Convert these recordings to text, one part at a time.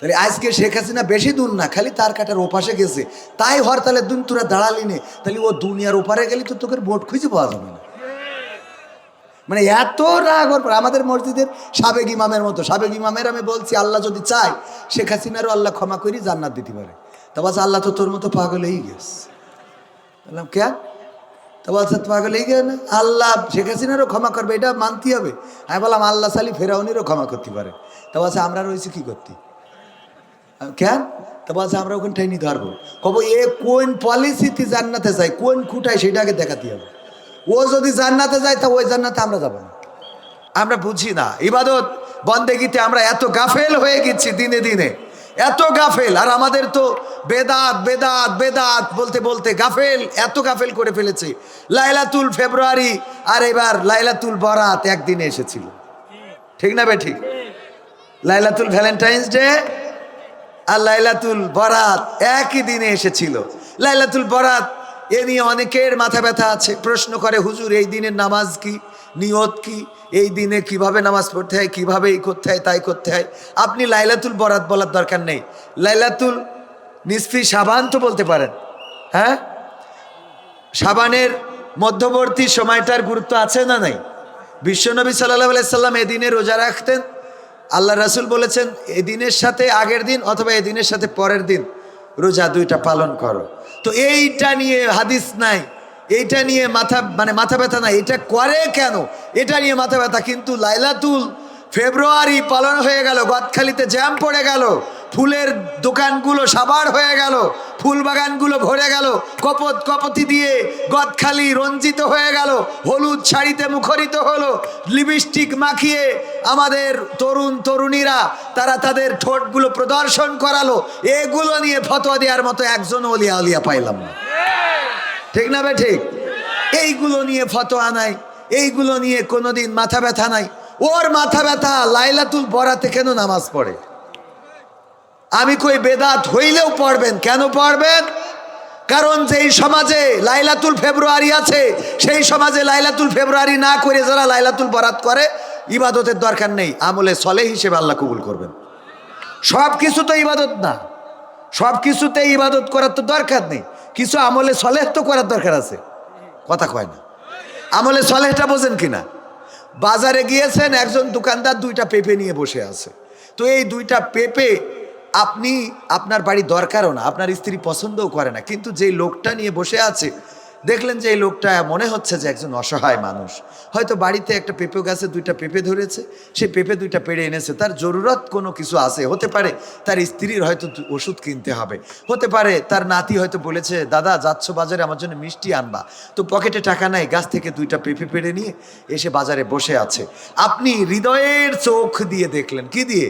তাহলে আজকে শেখ হাসিনা বেশি দূর না, খালি তার কাটার ওপাশে গেছে, তাই হরতালের দিন তোরা দাঁড়ালি নে, তাহলে ও দুনিয়ার ওপারে গেলি তো তোকে ভোট খুঁজে পাওয়া যাবে না। মানে এত রাগ ওর পর। আমাদের মসজিদের সাবেক ইমামের মতো, সাবেক ইমামের আমি বলছি আল্লাহ যদি চায় শেখ হাসিনারও আল্লাহ ক্ষমা করি জান্নাত দিতে পারে। তা বলছে আল্লাহ তো তোর মতো পাগল হয়ে গেছে। বললাম কেন? তা বলছে পাগল হয়ে গেছে না, আল্লাহ শেখ হাসিনারও ক্ষমা করবে, এটা মানতে হবে। আমি বললাম আল্লাহ সালি ফেরাউনেরও ক্ষমা করতে পারে। তা বলছে আমরা রয়েছি কি করতে? কেন? তা বলছে আমরা ওখানটাই নিয়ে ধরবো। কব এ কোন পলিসিতে জান্নাতে যায়, কোন খুঁটায় সেটা আগে দেখাতে হবে। ও যদি জান্নাতে যায় তা ওই জান্নাতে আমরা যাবো না। আমরা বুঝি না ইবাদত বন্দেগীতে আমরা এত গাফেল হয়ে গেছি দিনে দিনে, এত গাফেল। আর আমাদের তো বেদাত বেদাত বেদাত বলতে বলতে গাফেল, এত গাফেল করে ফেলেছে। লাইলাতুল ফেব্রুয়ারি আর এবার লাইলাতুল বরাত একদিনে এসেছিল, ঠিক না বে ঠিক? লাইলাতুল ভ্যালেন্টাইন্স ডে আর লাইলাতুল বরাত একই দিনে এসেছিল। লাইলাতুল বরাত এ নিয়ে অনেকের মাথা ব্যথা আছে, প্রশ্ন করে হুজুর এই দিনের নামাজ কি, নিয়ত কি, এই দিনে কিভাবে নামাজ পড়তে হয়, কিভাবে এই করতে হয় তাই করতে হয়। আপনি লাইলাতুল বরাত বলার দরকার নেই, লাইলাতুল নিসফি শাবান তো বলতে পারেন। হ্যাঁ, শাবানের মধ্যবর্তী সময়টার গুরুত্ব আছে না নাই? বিশ্বনবী সাল্লাল্লাহু আলাইহি সাল্লাম এই দিনে রোজা রাখতেন। আল্লাহ রাসূল বলেছেন এই দিনের সাথে আগের দিন অথবা এই দিনের সাথে পরের দিন রোজা দুইটা পালন করো। তো এইটা নিয়ে হাদিস নাই, এইটা নিয়ে মাথা ব্যথা নাই, এটা করে কেন, এটা নিয়ে মাথা ব্যথা। কিন্তু লাইলাতুল ফেব্রুয়ারি পালন হয়ে গেল, গদখালিতে জ্যাম পড়ে গেল, ফুলের দোকানগুলো সাবার হয়ে গেল, ফুল বাগানগুলো ভরে গেল, কপতি দিয়ে গদখালি রঞ্জিত হয়ে গেল, হলুদ শাড়িতে মুখরিত হলো, লিপস্টিক মাখিয়ে আমাদের তরুণ তরুণীরা তারা তাদের ঠোঁটগুলো প্রদর্শন করালো। এগুলো নিয়ে ফতোয়া দেওয়ার মতো একজন ওলিয়া আলিয়া পাইলাম না, ঠিক না বে ঠিক? এইগুলো নিয়ে ফতোয়া নাই, এইগুলো নিয়ে কোনোদিন মাথা ব্যথা নাই। ওর মাথা ব্যথা লাইলাতুল বরাতে কেন নামাজ পড়ে। আমি কই বেদাত হইলেও পড়বেন, কেন পড়বেন? কারণ যেই সমাজে লাইলাতুল ফেব্রুয়ারি আছে সেই সমাজে লাইলাতুল ফেব্রুয়ারি না করে যারা লাইলাতুল বরাত করে ইবাদতের দরকার নেই, আমলে সলেহ হিসেবে আল্লাহ কবুল করবেন। সব কিছু তো ইবাদত না, সব কিছুতে ইবাদত করার তো দরকার নেই, কিছু আমলে সলেহ তো করার দরকার আছে। কথা কয় না, আমলে সলেহটা বোঝেন কিনা? বাজারে গিয়েছেন, একজন দোকানদার দুইটা পেঁপে নিয়ে বসে আছে। তো এই দুইটা পেঁপে আপনি আপনার বাড়ি দরকারও না, আপনার স্ত্রী পছন্দও করে না, কিন্তু যেই লোকটা নিয়ে বসে আছে দেখলেন যে এই লোকটা মনে হচ্ছে যে একজন অসহায় মানুষ, হয়তো বাড়িতে একটা পেঁপে গাছে দুইটা পেঁপে ধরেছে, সে পেঁপে দুইটা পেড়ে এনেছে, তার জরুরত কোনো কিছু আছে, হতে পারে তার স্ত্রীর হয়তো ওষুধ কিনতে হবে, হতে পারে তার নাতি হয়তো বলেছে দাদা যাচ্ছ বাজারে আমার জন্য মিষ্টি আনবা, তো পকেটে টাকা নাই, গাছ থেকে দুইটা পেঁপে পেড়ে নিয়ে এসে বাজারে বসে আছে। আপনি হৃদয়ের চোখ দিয়ে দেখলেন, কি দিয়ে?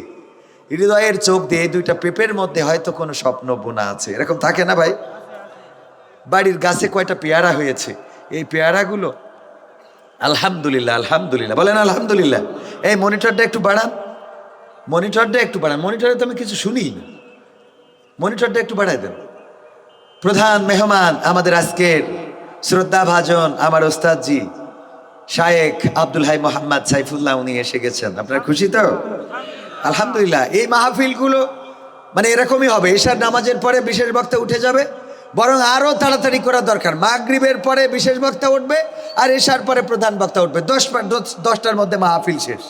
হৃদয়ের চোখ দিয়ে এই দুইটা পেঁপের মধ্যে হয়তো কোনো স্বপ্ন বোনা আছে, এরকম থাকে না ভাই? বাড়ির গাছে কয়টা পেয়ারা হয়েছে, এই পেয়ারাগুলো আলহামদুলিল্লাহ আলহামদুলিল্লাহ বলেন আলহামদুলিল্লাহ। এই মনিটরটা একটু বাড়ান, মনিটরটা একটু বাড়ান, মনিটরে তো আমি কিছু শুনি না, মনিটরটা একটু বাড়াই দেন। প্রধান মেহমান আমাদের আজকের শ্রদ্ধাভাজন আমার ওস্তাদজি শায়েখ আব্দুল হাই মোহাম্মদ সাইফুল্লাহ, উনি এসে গেছেন। আপনারা খুশি তো? আলহামদুলিল্লাহ। এই মাহফিলগুলো মানে এরকমই হবে, এশার নামাজের পরে বিশেষ বক্তা উঠে যাবে, বরং আরও তাড়াতাড়ি করা দরকার। মাগরিবের পরে বিশেষ বক্তা উঠবে আর এশার পরে প্রধান বক্তা উঠবে, 10টার মধ্যে মাহফিল শেষ।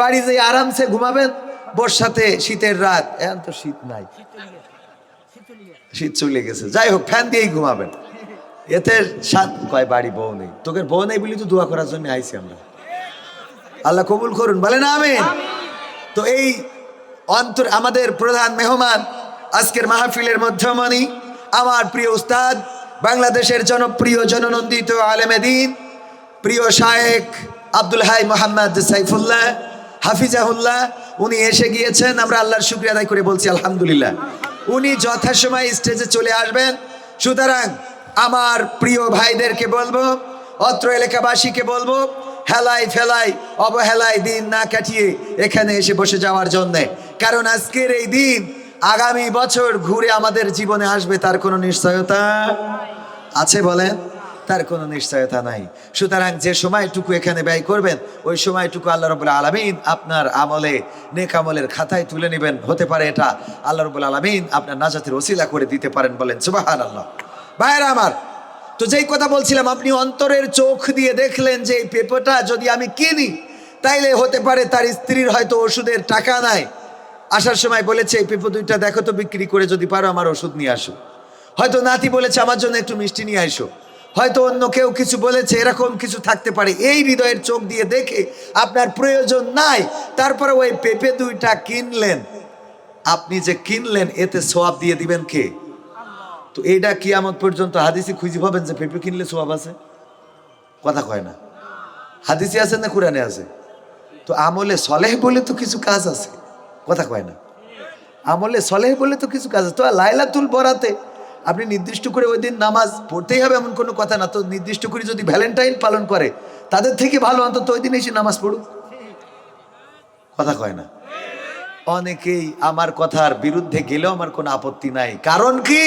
বাড়ি যেয়ে আরামসে ঘুমাবেন, বর্ষাতে শীতের রাত, এখন তো শীত নাই, শীত চলে গেছে, যাই হোক ফ্যান দিয়েই ঘুমাবেন, এতে কয় বাড়ি বউ নেই, তোকে বউ নেই বলি তো দোয়া করার জন্য আইছি আমরা, আল্লাহ কবুল করুন, বলেন আমিন। তো এই আমাদের প্রধান মেহমান আজকের মাহফিলের মধ্যমণি আমার প্রিয় উস্তাদ, বাংলাদেশের জনপ্রিয় জননন্দিত আলেমে দ্বীন প্রিয় শায়েখ আব্দুল হাই মোহাম্মদ সাইফুল্লাহ হাফিজাহুল্লাহ, উনি এসে গিয়েছেন। আমরা আল্লাহর শুকরিয়া আদায় করে বলছি আলহামদুলিল্লাহ। উনি যথাসময়ে স্টেজে চলে আসবেন। সুতরাং আমার প্রিয় ভাইদেরকে বলবো, অত্র এলাকাবাসীকে বলবো, হেলাই ফেলাই অবহেলায় দিন না কাটিয়ে এখানে এসে বসে যাওয়ার জন্যে, কারণ আজকের এই দিন আগামী বছর ঘুরে আমাদের জীবনে আসবে তার কোনো নিশ্চয়তা আছে? বলেন তার কোনো নিশ্চয়তা নাই। সুতরাং যে সময়টুকু এখানে ব্যয় করবেন ওই সময়টুকু আল্লাহ রাব্বুল আলামিন আপনার আমলে নেক আমলের খাতায় তুলে নেবেন। হতে পারে এটা আল্লাহ রাব্বুল আলামিন আপনার নাজাতের ওসিলা করে দিতে পারেন। বলেন সুবহানাল্লাহ। ভাইরা আমার, তো যেই কথা বলছিলাম, আপনি অন্তরের চোখ দিয়ে দেখলেন যে এই পেঁপেটা যদি আমি কিনি তাইলে হতে পারে তার স্ত্রীর হয়তো ওষুধের টাকা নাই। আসার সময় বলেছে এই পেঁপে দুইটা দেখো তো বিক্রি করে যদি পারো আমার ওষুধ নিয়ে আসো। হয়তো নাতি বলেছে আমার জন্য একটু মিষ্টি নিয়ে আসো। হয়তো অন্য কেউ কিছু বলেছে, এরকম কিছু থাকতে পারে। এই হৃদয়ের চোখ দিয়ে দেখে আপনার প্রয়োজন নাই, তারপরে ওই পেঁপে দুইটা কিনলেন। আপনি যে কিনলেন এতে সওয়াব দিয়ে দিবেন কে? তো এইটা কিয়ামত পর্যন্ত হাদিসে খুঁজে পাবেন যে পেঁপে কিনলে সওয়াব আছে? কথা কয় না। হাদিসে আছে না কোরআনে আছে? তো আমলে সলেহ বলে তো কিছু কাজ আছে। কথা কয় না। আমলে সলেহ বলে তো কিছু কাজ আছে। তো লাইলাতুল বরাতে আপনি নির্দিষ্ট করে ওই দিন নামাজ পড়তেই হবে এমন কোনো কথা না। তো নির্দিষ্ট করে যদি ভ্যালেন্টাইন পালন করে তাদের থেকে ভালো অন্তত ওই দিন এসে নামাজ পড়ুক। কথা কয় না। অনেকেই আমার কথার বিরুদ্ধে গেলেও আমার কোনো আপত্তি নাই। কারণ কি?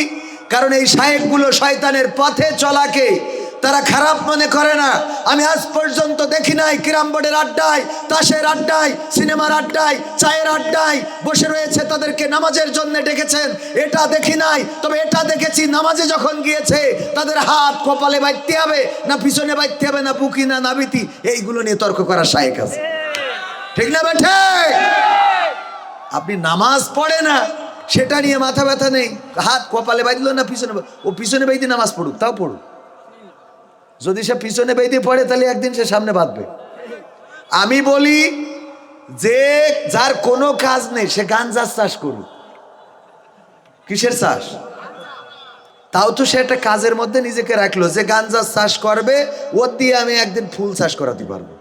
কারণ এই শায়েখগুলো শয়তানের পথে চলাকে তারা খারাপ মনে করে না। আমি আজ পর্যন্ত দেখি নাই কিরাম বোর্ডের আড্ডায়, তাসের আড্ডায়, সিনেমার আড্ডায়, চায়ের আড্ডায় বসে রয়েছে তাদেরকে নামাজের জন্য ডেকেছেন, এটা দেখি নাই। তবে এটা দেখেছি নামাজে যখন গিয়েছে তাদের হাত কপালে বাইতে হবে না পিছনে বাইতে হবে না বুকি না নাবিতি, এইগুলো নিয়ে তর্ক করার শায়েখ আছে। ঠিক না বেঠে? আপনি নামাজ পড়ে না সেটা নিয়ে মাথা ব্যথা নেই। হাত কপালে বাইদলো না পিছনে, ও পিছনে বাইতে নামাজ পড়ুক, তাও পড়ুক। যদি সে পিছনে বেঁধে পড়ে তাহলে একদিন সে সামনে বাঁধবে। আমি বলি যে যার কোনো কাজ নেই সে গাঞ্জার চাষ করুক। কিসের চাষ? তাও তো সে একটা কাজের মধ্যে নিজেকে রাখলো যে গাঞ্জার চাষ করবে, ওর দিয়ে আমি একদিন ফুল চাষ করাতে পারবো।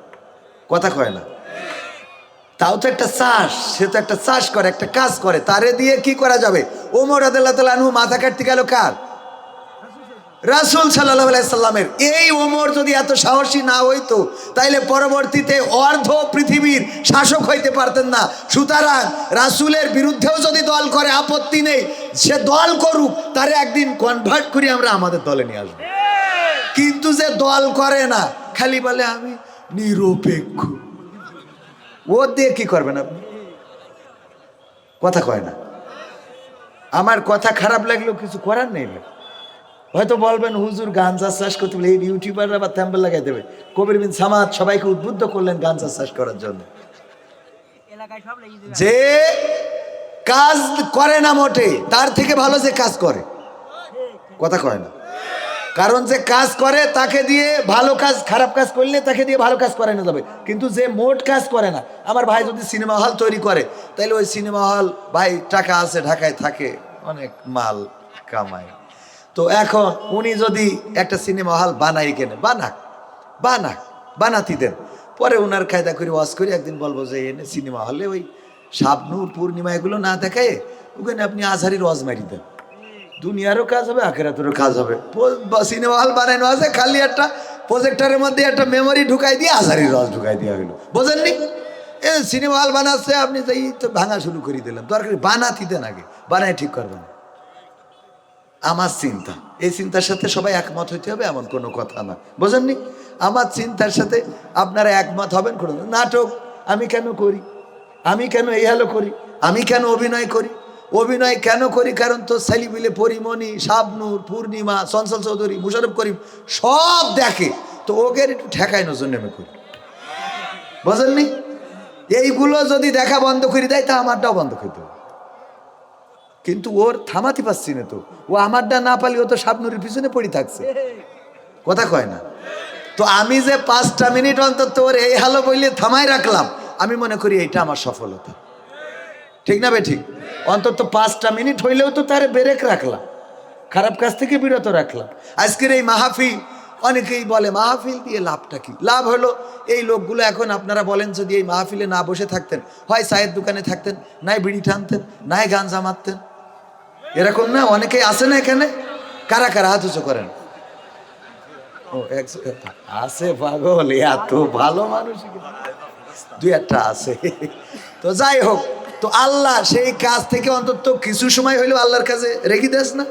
কথা কয় না। তাও তো একটা চাষ, সে তো একটা চাষ করে, একটা কাজ করে। তারে দিয়ে কি করা যাবে? ওমর রাদিয়াল্লাহু তাআলা আনহু মাথা কাটতে গেল কার? রাসূল সাল্লাল্লাহু আলাইহি সাল্লামের। এই ওমর যদি এত সাহসী না হইতো তাইলে পরবর্তীতে অর্ধ পৃথিবীর শাসক হইতে পারতেন না। সুতরাং রাসূলের বিরুদ্ধেও যদি দল করে আপত্তি নেই, সে দল করুক, তারে একদিন কনভার্ট করে আমরা আমাদের দলে নিয়ে আসবো। কিন্তু যে দল করে না, খালি বলে আমি নিরপেক্ষ, ও দিয়ে কি করবেন আপনি? কথা কয় না। আমার কথা খারাপ লাগলেও কিছু করার নেই। হয়তো বলবেন হুজুর গাঞ্জা চাষ করতে বলে, এই ইউটিউবাররা বা থ্যাম্বেল লাগাই দেবে। কবির বিন সামাদ সবাইকে উদ্বুদ্ধ করলেন গাঞ্জা চাষ করার জন্য। যে কাজ করে না মোটে তার থেকে ভালো যে কাজ করে। কথা কয় না। কারণ যে কাজ করে তাকে দিয়ে ভালো কাজ, খারাপ কাজ করলে তাকে দিয়ে ভালো কাজ করানো যাবে। কিন্তু যে মোট কাজ করে না, আমার ভাই যদি সিনেমা হল তৈরি করে তাহলে ওই সিনেমা হল, ভাই টাকা আছে, ঢাকায় থাকে, অনেক মাল কামায়। তো এখন উনি যদি একটা সিনেমা হল বানাই কেনে, বানাক বানাতি দেন, পরে ওনার কায়দা করে ওয়াজ করে একদিন বলবো যে এনে সিনেমা হলে ওই শাবনূর পূর্ণিমা এগুলো না দেখায় ওখানে আপনি আজহারির ওয়াজ মারি দেন। দুনিয়ারও কাজ হবে, আখিরাতেরও কাজ হবে। সিনেমা হল বানানো আছে, খালি একটা প্রজেক্টরের মধ্যে একটা মেমোরি ঢুকাই দিয়ে আজহারির ওয়াজ ঢুকাই দেওয়া হলো। বোঝেননি? এ সিনেমা হল বানাচ্ছে, আপনি তো এই তো ভাঙা শুরু করে দিলেন। দরকার বানাতি দেন, আগে বানায় ঠিক করবেন। আমার চিন্তা, এই চিন্তার সাথে সবাই একমত হইতে হবে এমন কোনো কথা না। বোঝেননি? আমার চিন্তার সাথে আপনারা একমত হবেন। কোনো নাটক আমি কেন করি, আমি কেন এই হালো করি, আমি কেন অভিনয় করি, অভিনয় কেন করি? কারণ তো সেলিবিলে, পরিমণি, শাবনূর, পূর্ণিমা, চঞ্চল চৌধুরী, মুশারফ করিম সব দেখে, তো ওকে একটু ঠেকাইনোর জন্য আমি করি। বোঝেননি? এইগুলো যদি দেখা বন্ধ করে দেয় তা আমারটাও বন্ধ করে দেবে। কিন্তু ওর থামাতে পারছি না, তো ও আমারটা না পালি ও তো শাবনুরের পিছনে পড়ে থাকছে। কথা কয় না। তো আমি যে 5টা মিনিট অন্তত ওর এই হালো বইলে থামাই রাখলাম, আমি মনে করি এইটা আমার সফলতা। ঠিক না বে ঠিক? অন্তত 5টা মিনিট হইলেও তো তারে ব্রেক রাখলাম, খারাপ কাজ থেকে বিরত রাখলাম। আজকের এই মাহফিল, অনেকেই বলে মাহফিল দিয়ে লাভটা কি? লাভ হলো এই লোকগুলো এখন আপনারা বলেন যদি এই মাহফিলে না বসে থাকতেন, হয় চায়ের দোকানে থাকতেন, নাই বিড়ি টানতেন, নাই গাঞ্জা মারতেন। এরকম না অনেকেই আছে না এখানে? কারা কারা হাত উঁচু করেন? ও আছে পাগল, এত ভালো মানুষ দুই একটা আছে। তো যাই হোক, তো আল্লাহ সেই কাজ থেকে অন্তত কিছু সময় হইলেও আল্লাহর কাছে রেখে দেস না?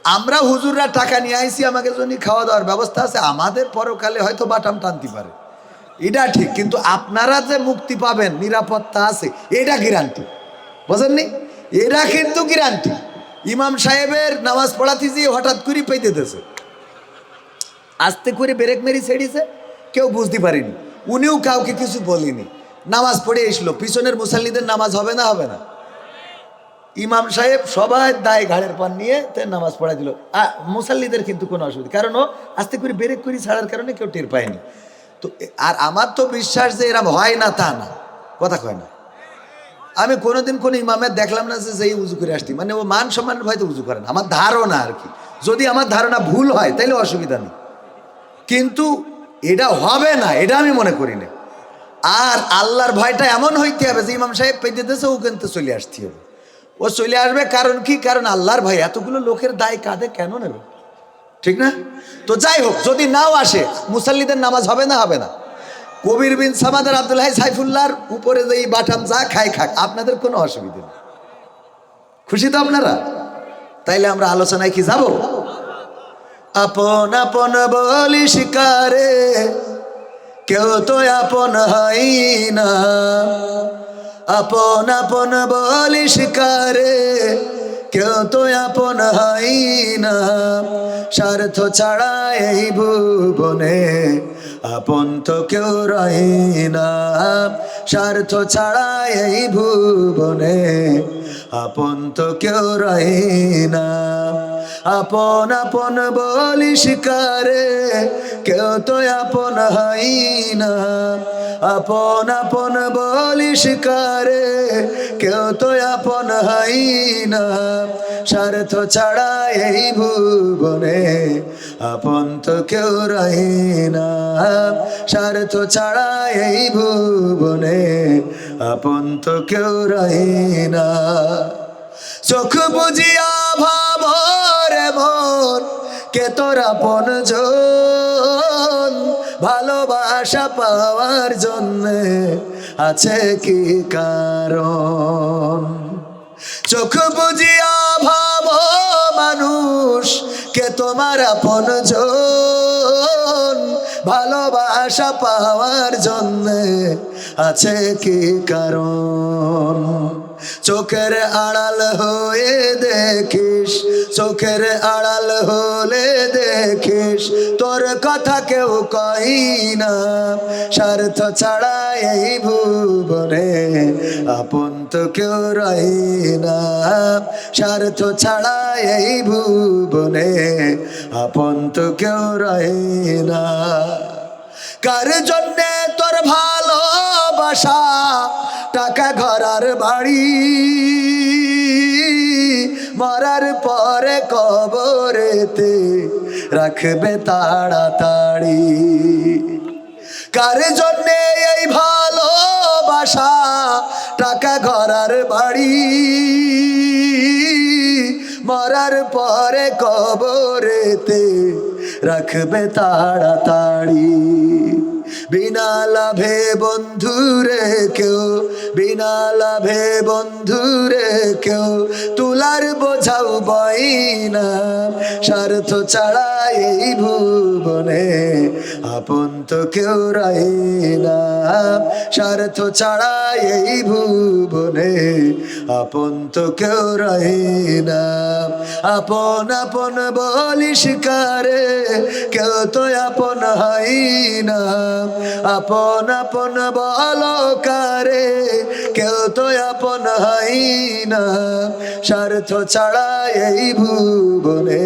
আমরা হুজুররা টাকা নিয়ে আইছি, আমাকে জন্য খাওয়া দাওয়ার ব্যবস্থা আছে, আমাদের পরকালে হয়তো বাটাম টানতে পারে, এটা ঠিক, কিন্তু আপনারা যে মুক্তি পাবেন, নিরাপত্তা আছে, এটা গ্যারান্টি, বুঝেননি? এরা কিন্তু গ্যারান্টি। ইমাম সাহেবের নামাজ পড়াতে যেয়ে হঠাৎ করে পেতে দিয়েছে, আস্তে করে ব্রেক মেরি ছেড়েছে, কেউ বুঝতে পারেনি, উনিও কাউকে কিছু বলেনি, নামাজ পড়ে এসলো, পিছনের মুসাল্লিদের নামাজ হবে না? হবে না? ইমাম সাহেব সবাই দায় ঘাড়ের পান নিয়ে নামাজ পড়া দিল, মুসাল্লিদের কিন্তু কোনো অসুবিধা, কারণ ও আস্তে করে ব্রেক করে ছাড়ার কারণে কেউ টের পায়নি। তো আর আমার তো বিশ্বাস যে এরম হয় না তা না, কথা কয় না। আমি কোনোদিন কোনো ইমামের দেখলাম না যে যেই উজু করে আসতি, মানে ও মান সম্মানের ভয়তে উজু করেন, আমার ধারণা আর কি, যদি আমার ধারণা ভুল হয় তাইলে অসুবিধা নেই, কিন্তু এটা হবে না, এটা আমি মনে করি না। আর আল্লাহর ভয়টা এমন হইতে হবে যে ইমাম সাহেব পেতে দিয়েছে, ও কিন্তু চলে আসতে হবে, ও চলে আসবে, কারণ কি? কারণ আল্লাহর ভয়, এতগুলো লোকের দায় কাঁধে কেন নেবে, ঠিক না? তো যাই হোক, যদি নাও আসে, মুসাল্লিদের নামাজ হবে না? হবে না? কবির বিন সামাদের আব্দুল হাই সাইফুল্লাহর উপরে যে বাটাম যা খাই খাক, আপনাদের কোনো অসুবিধা নেই, খুশি তো আপনারা? তাইলে আমরা আলোচনায় কি যাব? আপন আপন বলি শিকারে, কেউ তো আপন হয় না, আপন আপন বলি শিকারে, কেউ তো আপন হয় না, স্বার্থ ছাড়া এই ভুবনে আপন তো কেউ রয় না, স্বার্থ ছাড়া এই ভুবনে আপন তো কেউ রয় না, আপন আপন বলি শিকারে, কেউ তো আপন হয় না, আপন আপন বলি শিকারে, কেউ তো আপন হয় না, স্বার্থ ছাড়া এই ভুবনে আপন তো কেউ রয় না, স্বার্থ ছাড়া এই ভুবনে আপন তো কেউ রয় না। চোখ বুঝিয়া ভাবরে মন, কে তোর আপনজন, ভালোবাসা পাওয়ার জন্যে আছে কি কারণ? চোখ বুঝিয়া ভাব মানুষ, কে তোমার আপনজন, ভালোবাসা পাওয়ার জন্যে আছে কি কারণ? চোখের আড়াল হয়ে দেখিস, চোখের আড়াল হলে দেখিস, তোর কথা কেউ কই না, স্বার্থ ছাড়া এই ভুবনে আপন তো কেউ রয় না, স্বার্থ ছাড়া এই ভুবনে আপন তো কেউ রয় না। কার জন্যে তোর ভালোবাসা, টাকা ঘর আর বাড়ি, মরার পরে কবরেতে রাখবে তাড়াতাড়ি, কার জন্যে এই ভালোবাসা, টাকা ঘর আর বাড়ি, মরার পরে কবরেতে রাখবে তাড়াতাড়ি। বিনা লাভে বন্ধুরে কেউ, বিনা লাভে বন্ধুরে কেউ তুলার বোঝাও বই না, স্বার্থ ছাড়া এই ভুবনে আপন তো কেউ রয় না, স্বার্থ ছাড়া এই ভুবনে আপন তো কেউ রয় না, আপন আপন বলি শিকারে, কেউ তো আপন হয় না, আপন আপন বলো কারে, কেউ তো আপন হয় না, স্বার্থ ছাড়া এই ভুবনে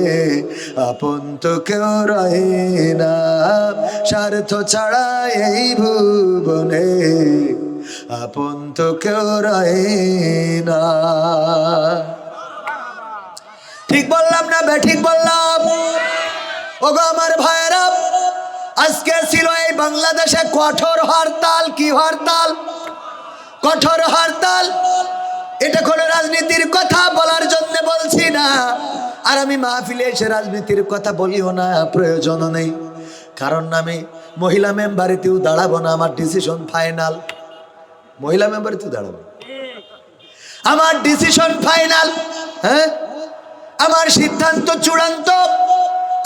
আপন তো কেউ রয় না, স্বার্থ ছাড়া এই ভুবনে আপন তো কেউ রয় না। ঠিক বললাম না বেঠিক বললাম? ওগো আমার ভাইরা, আজকে ছিল এই বাংলাদেশে কঠোর হরতাল। কি হরতাল? কঠোর হরতাল। এটা কোনো রাজনীতির কথা বলার জন্য বলছি না, আর আমি মাহফিলে এসে রাজনীতির কথা বলিও না, প্রয়োজনও নেই, কারণ আমি মহিলা মেম্বারেতেও দাঁড়াবো না, আমার ডিসিশন ফাইনাল। মহিলা মেম্বারেতেও দাঁড়াবো, আমার ডিসিশন ফাইনাল। হ্যাঁ, আমার সিদ্ধান্ত চূড়ান্ত,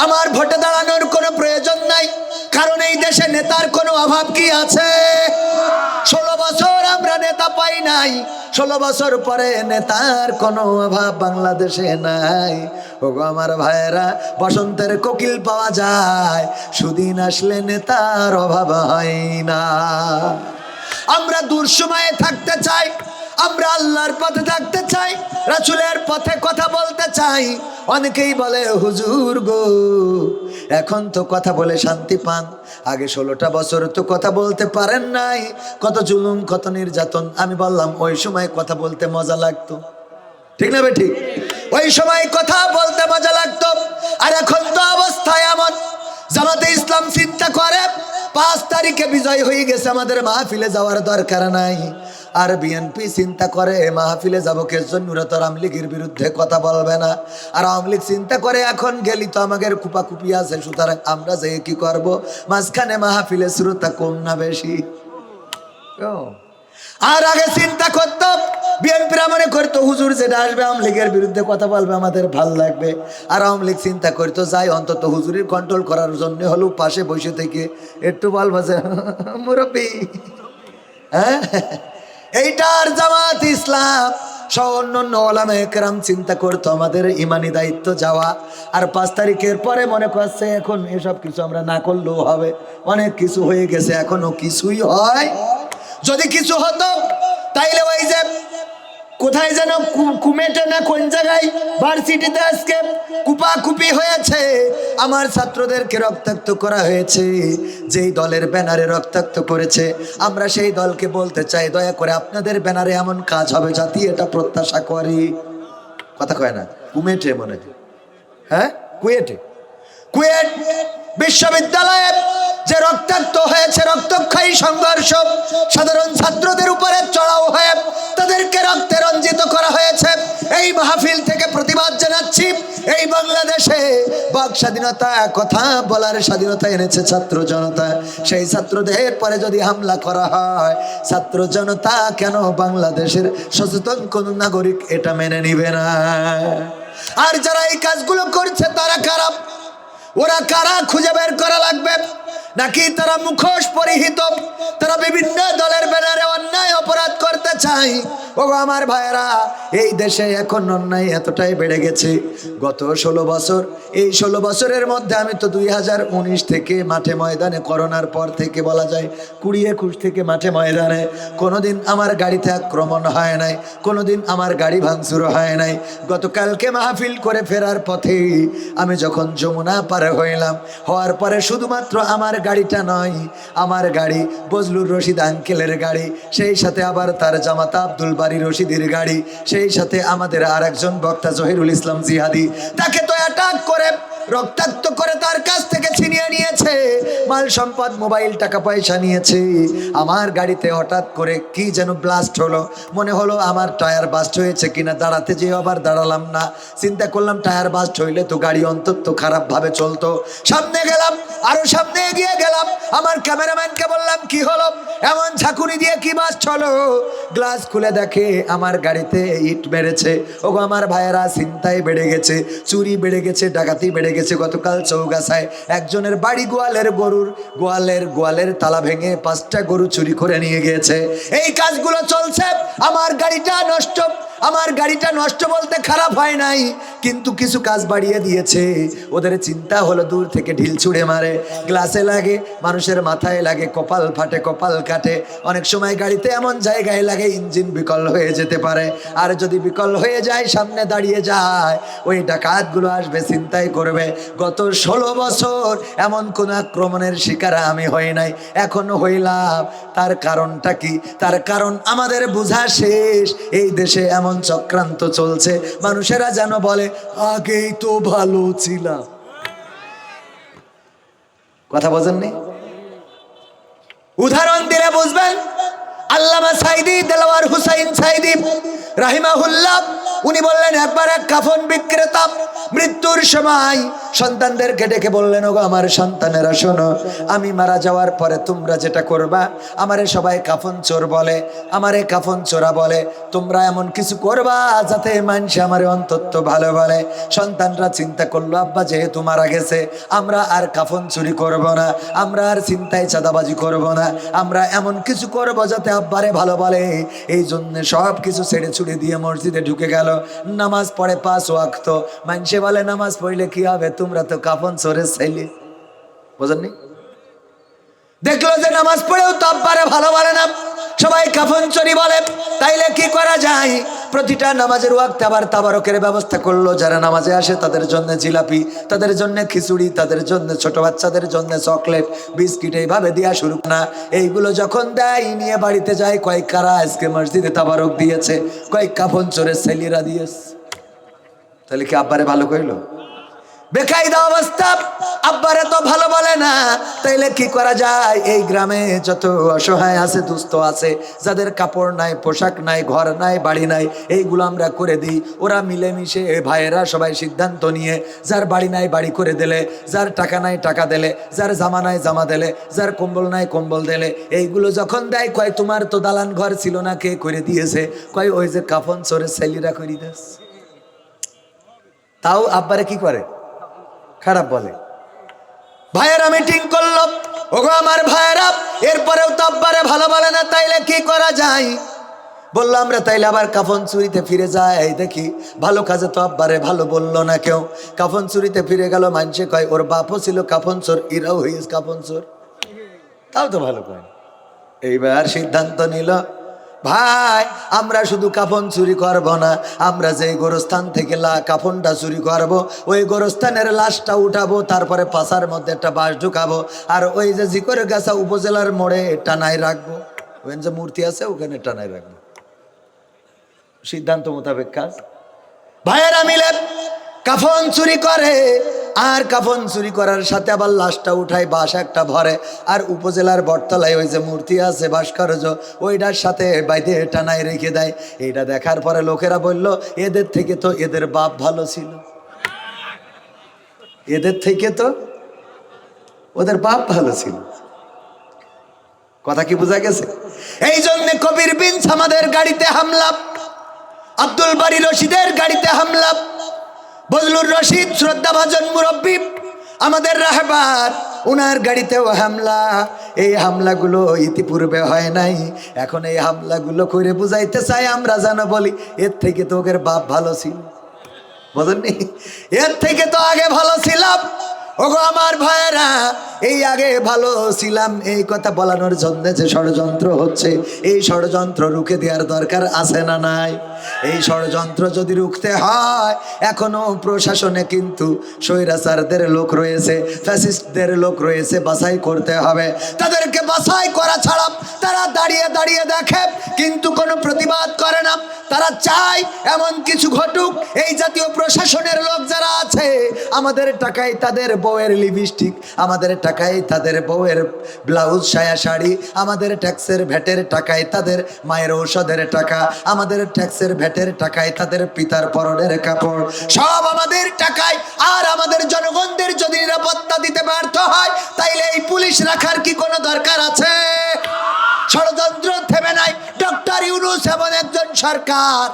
আমার ভোটে দাঁড়ানোর কোনো প্রয়োজন নাই, কারণ এই দেশে নেতার কোনো অভাব কি আছে? 16 বছর আমরা নেতা পাই নাই, 16 বছর পরে নেতার কোনো অভাব বাংলাদেশে নাই। ওগো আমার ভাইয়েরা, বসন্তের কোকিল পাওয়া যায়, সুদিন আসলে নেতার অভাব হয় না। আমরা দুঃসময়ে থাকতে চাই, আমরা আল্লাহর পথে থাকতে চাই, রাসূলের পথে কথা বলতে চাই। অনেকেই বলে হুজুর গো এখন তো কথা বলে শান্তি পান, আগে 16টা বছর তো কথা বলতে পারেন নাই, কত জুলুম কত নির্যাতন। আমি বললাম ওই সময় কথা বলতে মজা লাগতো, ঠিক না বে ঠিক? ওই সময় কথা বলতে মজা লাগতো। আর এখন তো অবস্থা এমন, জামাতে ইসলাম চিন্তা করে 5 তারিখে বিজয় হয়ে গেছে, আমাদের মাহফিলে যাওয়ার দরকার নাই। আর বিএনপি চিন্তা করে মাহফিলে যাবো কে জন্য, তো আওয়ামী লীগের বিরুদ্ধে কথা বলবে না। আর আওয়ামী লীগ চিন্তা করে এখন গেলি তো আমাদের কুপাকুপি আছে, সুতরাং আমরা যে কি করব, মাঝখানে মাহফিলে শ্রোতা কম না বেশি। আর আগে চিন্তা করতো বিএনপিরা মনে করতো হুজুর যেটা আসবে আওয়ামী লীগের বিরুদ্ধে কথা বলবে আমাদের ভাল লাগবে। আর আওয়ামী লীগ চিন্তা করতো যাই অন্তত হুজুরের কন্ট্রোল করার জন্য হলেও পাশে বসে থেকে একটু বলবো যে মুরব্বী। হ্যাঁ, এইটার জামাত ইসলাম সহ অন্যান্য ওলামায়ে কেরাম চিন্তা করতো আমাদের ইমানি দায়িত্ব যাওয়া। আর 5 তারিখের পরে মনে করছে এখন এসব কিছু আমরা না করলেও হবে, অনেক কিছু হয়ে গেছে, এখনো কিছুই হয়। যদি কিছু হতো তাইলে ওই যে কোথায় যেন কুমেটে না কোন জায়গায় ভার্সিটিতে আজকে কুপাকুপি হয়েছে, আমার ছাত্রদেরকে রক্তাক্ত করা হয়েছে, যেই দলের ব্যানারে রক্তাক্ত করেছে, আমরা সেই দলকে বলতে চাই দয়া করে আপনাদের ব্যানারে এমন কাজ হবে জাতি এটা প্রত্যাশা করি। কথা কয় না, কুমেটে মনে হয়, হ্যাঁ কুয়েটে, কুয়েট বিশ্ববিদ্যালয়ে যে রক্তাক্ত হয়েছে, রক্তক্ষয়ী সংঘর্ষ, সাধারণ ছাত্রদের উপরে চড়াও হয়ে তাদেরকে রক্তে রঞ্জিত করা হয়েছে। এই মাহফিল থেকে প্রতিবাদ জানাচ্ছি, এই বাংলাদেশে বাক স্বাধীনতা, কথা বলার স্বাধীনতা এনেছে ছাত্র জনতা, সেই ছাত্রদের পরে যদি হামলা করা হয়, ছাত্র জনতা কেন বাংলাদেশের সচেতন কোন নাগরিক এটা মেনে নিবে না? আর যারা এই কাজগুলো করছে তারা কারা? ওরা কারা খুঁজে বের করা লাগবে। নাকি তারা মুখোশ পরিহিত, তারা বিভিন্ন দলের ব্যানারে অন্যায় অপরাধ করতে চায়? ও আমার ভাইয়েরা, এই দেশে এখন অন্যায় এতটাই বেড়ে গেছে। গত 16 বছর, এই 16 বছরের মধ্যে আমি তো 2019 থেকে মাঠে ময়দানে, করোনার পর থেকে বলা যায় 20-21 থেকে মাঠে ময়দানে, কোনোদিন আমার গাড়িতে আক্রমণ হয় নাই, কোনোদিন আমার গাড়ি ভাঙচুর হয় নাই। গতকালকে মাহফিল করে ফেরার পথে আমি যখন যমুনা পারে হইলাম, হওয়ার পরে শুধুমাত্র আমার গাড়িটা নয়, আমার গাড়ি বজলুর রশিদ আঙ্কেলের গাড়ি, সেই সাথে আবার তার জামাতা আব্দুল বারী রশিদের গাড়ি, সেই সাথে আমাদের আর একজন বক্তা জহিরুল ইসলাম জিহাদি, তাকে তো অ্যাটাক করে রক্তাক্ত করে তার কাছ থেকে ছিনিয়ে নিয়েছে, মাল সম্পদ মোবাইল টাকা পয়সা নিয়েছে। আমার গাড়িতে হঠাৎ করে কি যেন ব্লাস্ট হলো, মনে হলো আমার টায়ার বাস্ট হয়েছে কিনা, দাঁড়াতে যেয়ে আবার দাঁড়ালাম না, চিন্তা করলাম টায়ার বাস্ট হইলে তো গাড়ি অন্তত খারাপ ভাবে চলতো। সামনে গেলাম, আরো সামনে এগিয়ে গেলাম, আমার ক্যামেরাম্যানকে বললাম কি হলো, এমন ঝাঁকুনি দিয়ে কি বাস্ট হলো? গ্লাস খুলে দেখে আমার গাড়িতে ইট মেরেছে। ওগো আমার ভাইয়েরা, চিন্তাই বেড়ে গেছে, চুরি বেড়ে গেছে, ডাকাতি বেড়ে গেছে। গতকাল চৌগাছায় একজনের বাড়ি গোয়ালের তালা ভেঙে 5টা গরু চুরি করে নিয়ে গিয়েছে। এই কাজগুলো চলছে। আমার গাড়িটা নষ্ট, আমার গাড়িটা নষ্ট বলতে খারাপ হয় নাই, কিন্তু কিছু কাজ বাড়িয়ে দিয়েছে। ওদের চিন্তা হলো দূর থেকে ঢিল ছুঁড়ে মারে, গ্লাসে লাগে, মানুষের মাথায় লাগে, কপাল ফাটে, কপাল কাটে, অনেক সময় গাড়িতে এমন জায়গায় লাগে ইঞ্জিন বিকল হয়ে যেতে পারে। আর যদি বিকল হয়ে যায়, সামনে দাঁড়িয়ে যায়, ওই ডাকাতগুলো আসবে, চিন্তাই করবে। গত 16 বছর এমন কোন আক্রমণের শিকার আমি হই নাই, এখনো হইলাম। তার কারণটা কি? তার কারণ আমাদের বোঝা শেষ, এই দেশে এমন চক্রান্ত চলছে, মানুষেরা যেন বলে আগেই তো ভালো ছিলাম। কথা বোঝেননি? উদাহরণ দিলে বুঝবেন। আল্লামা সাইদি, দেলোয়ার হুসাইন সাইদি রাহিমাহুল্লাহ উনি বললেন একবার এক কাফন বিক্রেতা মৃত্যুর সময় সন্তানদেরকে ডেকে বললেন, ওগো আমার সন্তানেরা শোনো, আমি মারা যাওয়ার পরে তোমরা যেটা করবা, আমারে সবাই কাফন চোর বলে, আমারে কাফন চোরা বলে, তোমরা এমন কিছু করবা যাতে মানুষ আমারে অন্তত ভালো বলে। সন্তানরা চিন্তা করলো, আব্বা যেহেতু মারা গেছে, আমরা আর কাফন চুরি করব না, আমরা আর চিন্তায় চাঁদাবাজি করব না, আমরা এমন কিছু করব যাতে আব্বারে ভালো বলে। এই জন্য সব কিছু ছেড়ে ছুড়ে দিয়ে মসজিদে ঢুকে গেল। নামাজ পড়ে 5 ওয়াক্ত। মানুষে বলে নামাজ পড়লে কি হবে, তোমরা তো কাফন চোরের ছেলে, বোঝেননি? দেখলো যে নামাজ পড়েও তো আব্বারে ভালো বলে না, সবাই কাফন চুরি বলে। তাইলে কি করা যায়? প্রতিটা নামাজের ওয়াক্তে আবার তাবারকের ব্যবস্থা করলো। যারা নামাজে আসে তাদের জন্য জিলাপি, তাদের জন্য খিচুড়ি, তাদের জন্য ছোট বাচ্চাদের জন্য চকলেট, বিস্কিট, এইভাবে দেওয়া শুরু না। এইগুলো যখন দেয়, নিয়ে বাড়িতে যায়, কয়েক কারা আজকে মসজিদে তাবারক দিয়েছে, কয়েক কাফন চোরের ছেলেরা দিয়েছে। তাহলে কি আব্বারে ভালো কইলো? বেকায়দা অবস্থা, আব্বারে তো ভালো বলে না। তাইলে কি করা যায়? এই গ্রামে যত অসহায় আছে, দুস্থ আছে, যাদের কাপড় নাই, পোশাক নাই, ঘর নাই, বাড়ি নাই, এইগুলো আমরা করে দিই। ওরা মিলেমিশে ভাইয়েরা সবাই সিদ্ধান্ত নিয়ে, যার বাড়ি নাই বাড়ি করে দিলে, যার টাকা নাই টাকা দিলে, যার জামা নাই জামা দিলে, যার কম্বল নাই কম্বল দিলে। এইগুলো যখন দেয়, কয় তোমার তো দালান ঘর ছিল না, কে করে দিয়েছে? কয় ওই যে কাফন চোরের ছেলেরা করে দিস। তাও আব্বারে কি করে? খারাপ বলে। ভাইয়েরা মিটিং করলো, ওগো আমার ভাইয়েরা, এরপরেও তো আব্বারে ভালো বলে না, তাইলে কি করা যায়? বললো আমরা তাইলে আবার কাফন চুরিতে ফিরে যাই, দেখি। ভালো কাজে তো আব্বারে ভালো বললো না কেউ। কাফন চুরিতে ফিরে গেল। মানুষে কয় ওর বাপও ছিল কাফন চোর, এরাও হইস কাফন চোর, তাও তো ভালো কয়। এইবার সিদ্ধান্ত নিল, ভাই আমরা শুধু কাফন চুরি করব না, আমরা যে গোরস্থান থেকে কাফনটা চুরি করব, ওই গোরস্থানের লাশটা উঠাবো, তারপরে পাশার মধ্যে একটা বাঁশ ঢুকাবো, আর ওই যে জিকরে গাছা উপজেলার মোড়ে টানাই রাখবো, ওই যে মূর্তি আছে ওখানে টানাই রাখবো। সিদ্ধান্ত মোতাবেক কাজ। ভাইয়েরা মিলে কাফন চুরি করে, আর কাফন চুরি করার সাথে আবার লাশটা উঠায়, বাঁশ একটা ভরে, আর উপজেলার বটতলায় ওই যে মূর্তি আছে ভাস্কর্য, ওইটার সাথে বাইরে টানায় রেখে দেয়। এইটা দেখার পরে লোকেরা বলল, এদের থেকে তো এদের বাপ ভালো ছিল, এদের থেকে তো ওদের বাপ ভালো ছিল। কথা কি বোঝা গেছে? এই জন্য কবির বিনস আমাদের গাড়িতে হামলা, আব্দুল বারী রশিদের গাড়িতে হামলা, বজলুর রশিদ শ্রদ্ধাভাজন মুরব্বী আমাদের রাহবার, ওনার গাড়িতেও হামলা। এই হামলাগুলো ইতিপূর্বে হয় নাই, এখন এই হামলাগুলো করে বুঝাইতে চাই আমরা যেন বলি, এর থেকে তো ওদের বাপ ভালো ছিল, বুঝলেননি? এর থেকে তো আগে ভালো ছিলাম। ওগো আমার ভাইয়েরা, এই আগে ভালো ছিলাম, এই কথা বলানোর জন্য যে ষড়যন্ত্র হচ্ছে, এই ষড়যন্ত্র রুখে দেওয়ার দরকার আছে না নাই? এই ষড়যন্ত্র যদি রুখতে হয়, এখনো প্রশাসনে কিন্তু স্বৈরাচারদের লোক রয়েছে, ফ্যাসিস্টদের লোক রয়েছে, বাছাই করতে হবে। তাদেরকে বাছাই করা ছাড়া তারা দাঁড়িয়ে দাঁড়িয়ে দেখে, কিন্তু কোনো প্রতিবাদ করে না। তারা চায় এমন কিছু ঘটুক, এই জাতীয় প্রশাসনের লোক যারা আছে, আমাদের টাকায় তাদের বউয়ের লিপস্টিক, আমাদের টাকায় তাদের বউয়ের ব্লাউজ সায়া শাড়ি, আমাদের ট্যাক্সের ভ্যাটের টাকায় তাদের মায়ের ঔষধের টাকা, আমাদের ট্যাক্সের ভ্যাটের টাকায় তাদের পিতার পরনের কাপড়, সব আমাদের টাকায়। আর আমাদের জনগণদের যদি নিরাপত্তা দিতে ব্যর্থ হয়, তাইলে এই পুলিশ রাখার কি কোনো দরকার আছে? ষড়যন্ত্র থেমে নাই। ডক্টর ইউনূস এমন একজন সরকার,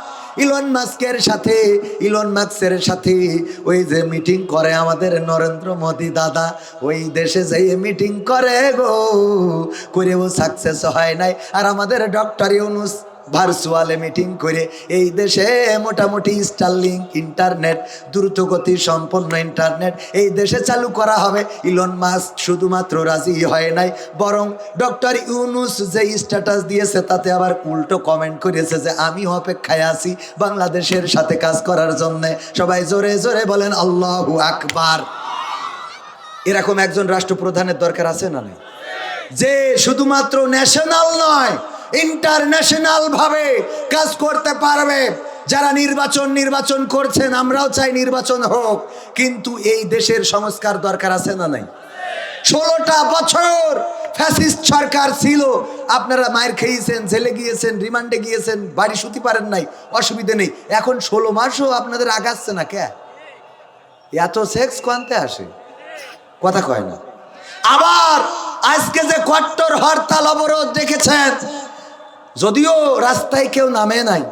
ইলন মাস্কের সাথে ওই যে মিটিং করে আমাদের নরেন্দ্র মোদী দাদা, ওই দেশে যেয়ে মিটিং করে গো, করেও সাকসেস হয় নাই। আর আমাদের ডক্টর ইউনূস ভার্চুয়ালে মিটিং করে এই দেশে মোটামুটি স্টারলিংক ইন্টারনেট, দ্রুতগতি সম্পন্ন ইন্টারনেট এই দেশে চালু করা হবে। ইলন মাস্ক শুধুমাত্র রাজি হয় নাই, বরং ডক্টর ইউনূস যে স্ট্যাটাস দিয়েছে তাতে আবার উল্টো কমেন্ট করেছে যে আমি অপেক্ষায় আছি বাংলাদেশের সাথে কাজ করার জন্য। সবাই জোরে জোরে বলেন আল্লাহু আকবার। এরকম একজন রাষ্ট্রপ্রধানের দরকার আছে না নাই? যে শুধুমাত্র ন্যাশনাল নয়, ইন্টারন্যাশনাল ভাবে কাজ করতে পারবে। যারা নির্বাচন করছেন, আমরাও চাই নির্বাচন হোক, কিন্তু এই দেশের সংস্কার দরকার আছে না নাই? 16টা বছর ফ্যাসিস্ট সরকার ছিল, আপনারা মায়ের খেয়েছেন, জেলে গিয়েছেন, রিমান্ডে গিয়েছেন, বাড়ি শুতে পারেন নাই, অসুবিধে নেই। এখন 16 মাসও আপনাদের আগাচ্ছে না কে? এত সেক্স কোয়ান্তে আসে, কথা কয় না। আবার আজকে যে কট্টর হরতাল অবরোধ দেখেছেন, যদিও রাস্তায় কেউ নামে নাই,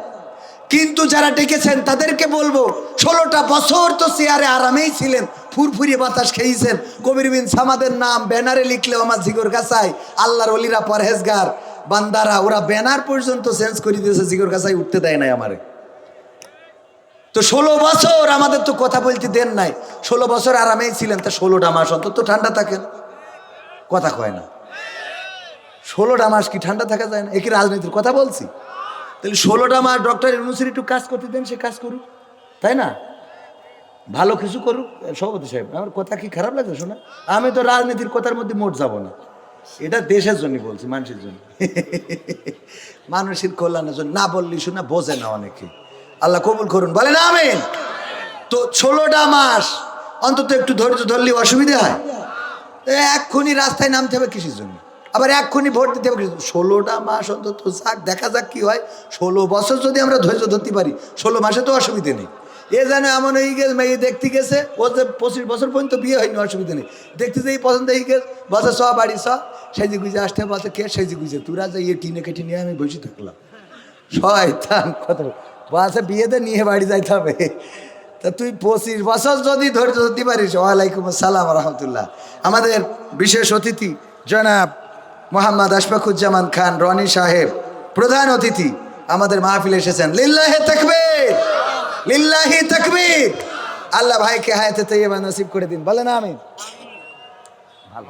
কিন্তু যারা ডেকেছেন তাদেরকে বলবো 16টা বছর তো চেয়ারে আরামেই ছিলেন, ফুরফুরিয়ে বাতাস খেয়েছেন। কবির বিন সামাদের নাম ব্যানারে লিখলেও আমার জিগর কাছাই, আল্লাহর ওলিরা, পরহেজগার বান্দারা, ওরা ব্যানার পর্যন্ত চেঞ্জ করে দিয়েছে, জিগর কাছাই উঠতে দেয় নাই আমারে। তো 16 বছর আমাদের তো কথা বলতে দেন নাই, 16 বছর আরামেই ছিলেন, তা 16টা মাস অন্তত ঠান্ডা থাকেন, কথা কয় না। 16টা মাস কি ঠান্ডা থাকা যায় না? এ কি রাজনীতির কথা বলছি? তাহলে 16টা মাস ডক্টর ইউনুসের একটু কাজ করতে দেন, সে কাজ করুক, তাই না? ভালো কিছু করুক। সভাপতি সাহেব, আমার কথা কি খারাপ লাগছে শোনা? আমি তো রাজনীতির কথার মধ্যে মোট যাব না, এটা দেশের জন্য বলছি, মানুষের জন্য, মানুষের কল্যাণের জন্য। না বললি শোনা বোঝে না অনেকে, আল্লাহ কবুল করুন, বলেন আমিন। তো 16টা মাস অন্তত একটু ধৈর্য ধরলে অসুবিধা হয়? এক্ষুনি রাস্তায় নামতে হবে কিসের জন্য? আবার এক্ষুনি ভোট দিতে হবে? 16টা মাস অন্তত যাক, দেখা যাক কি হয়। 16 বছর যদি আমরা ধৈর্য ধরতে পারি, 16 মাসে তো অসুবিধে নেই। এ যেন এমন হয়ে গেছে, মেয়ে দেখতে গেছে, ও যে 25 বছর পর্যন্ত বিয়ে হয়নি, অসুবিধা নেই, দেখতে যে পছন্দ হয়ে গেছে, বছর স বাড়ি স সেজে গুজে আসতে, বছর কে সেজে গুজে, তোরা যে ইয়ে টিনে কেটে নিয়ে আমি বসে থাকলাম, শয়তান কত বছর বিয়েতে নিয়ে বাড়ি যাইতে হবে। তা তুই 25 বছর যদি ধৈর্য ধরতে পারিস। ওয়ালাইকুম আসসালাম রহমতুল্লাহ। আমাদের বিশেষ অতিথি জনাব মোহাম্মদ আশফাকুজ্জামান খান রনি সাহেব, প্রধান অতিথি আমাদের মাহফিলে এসেছেন। লিল্লাহি তাকবীর, লিল্লাহি তাকবীর। আল্লাহ ভাইকে হায়াতে তাইয়্যিবা নসিব করে দিন, বলেন আমিন। ভালো,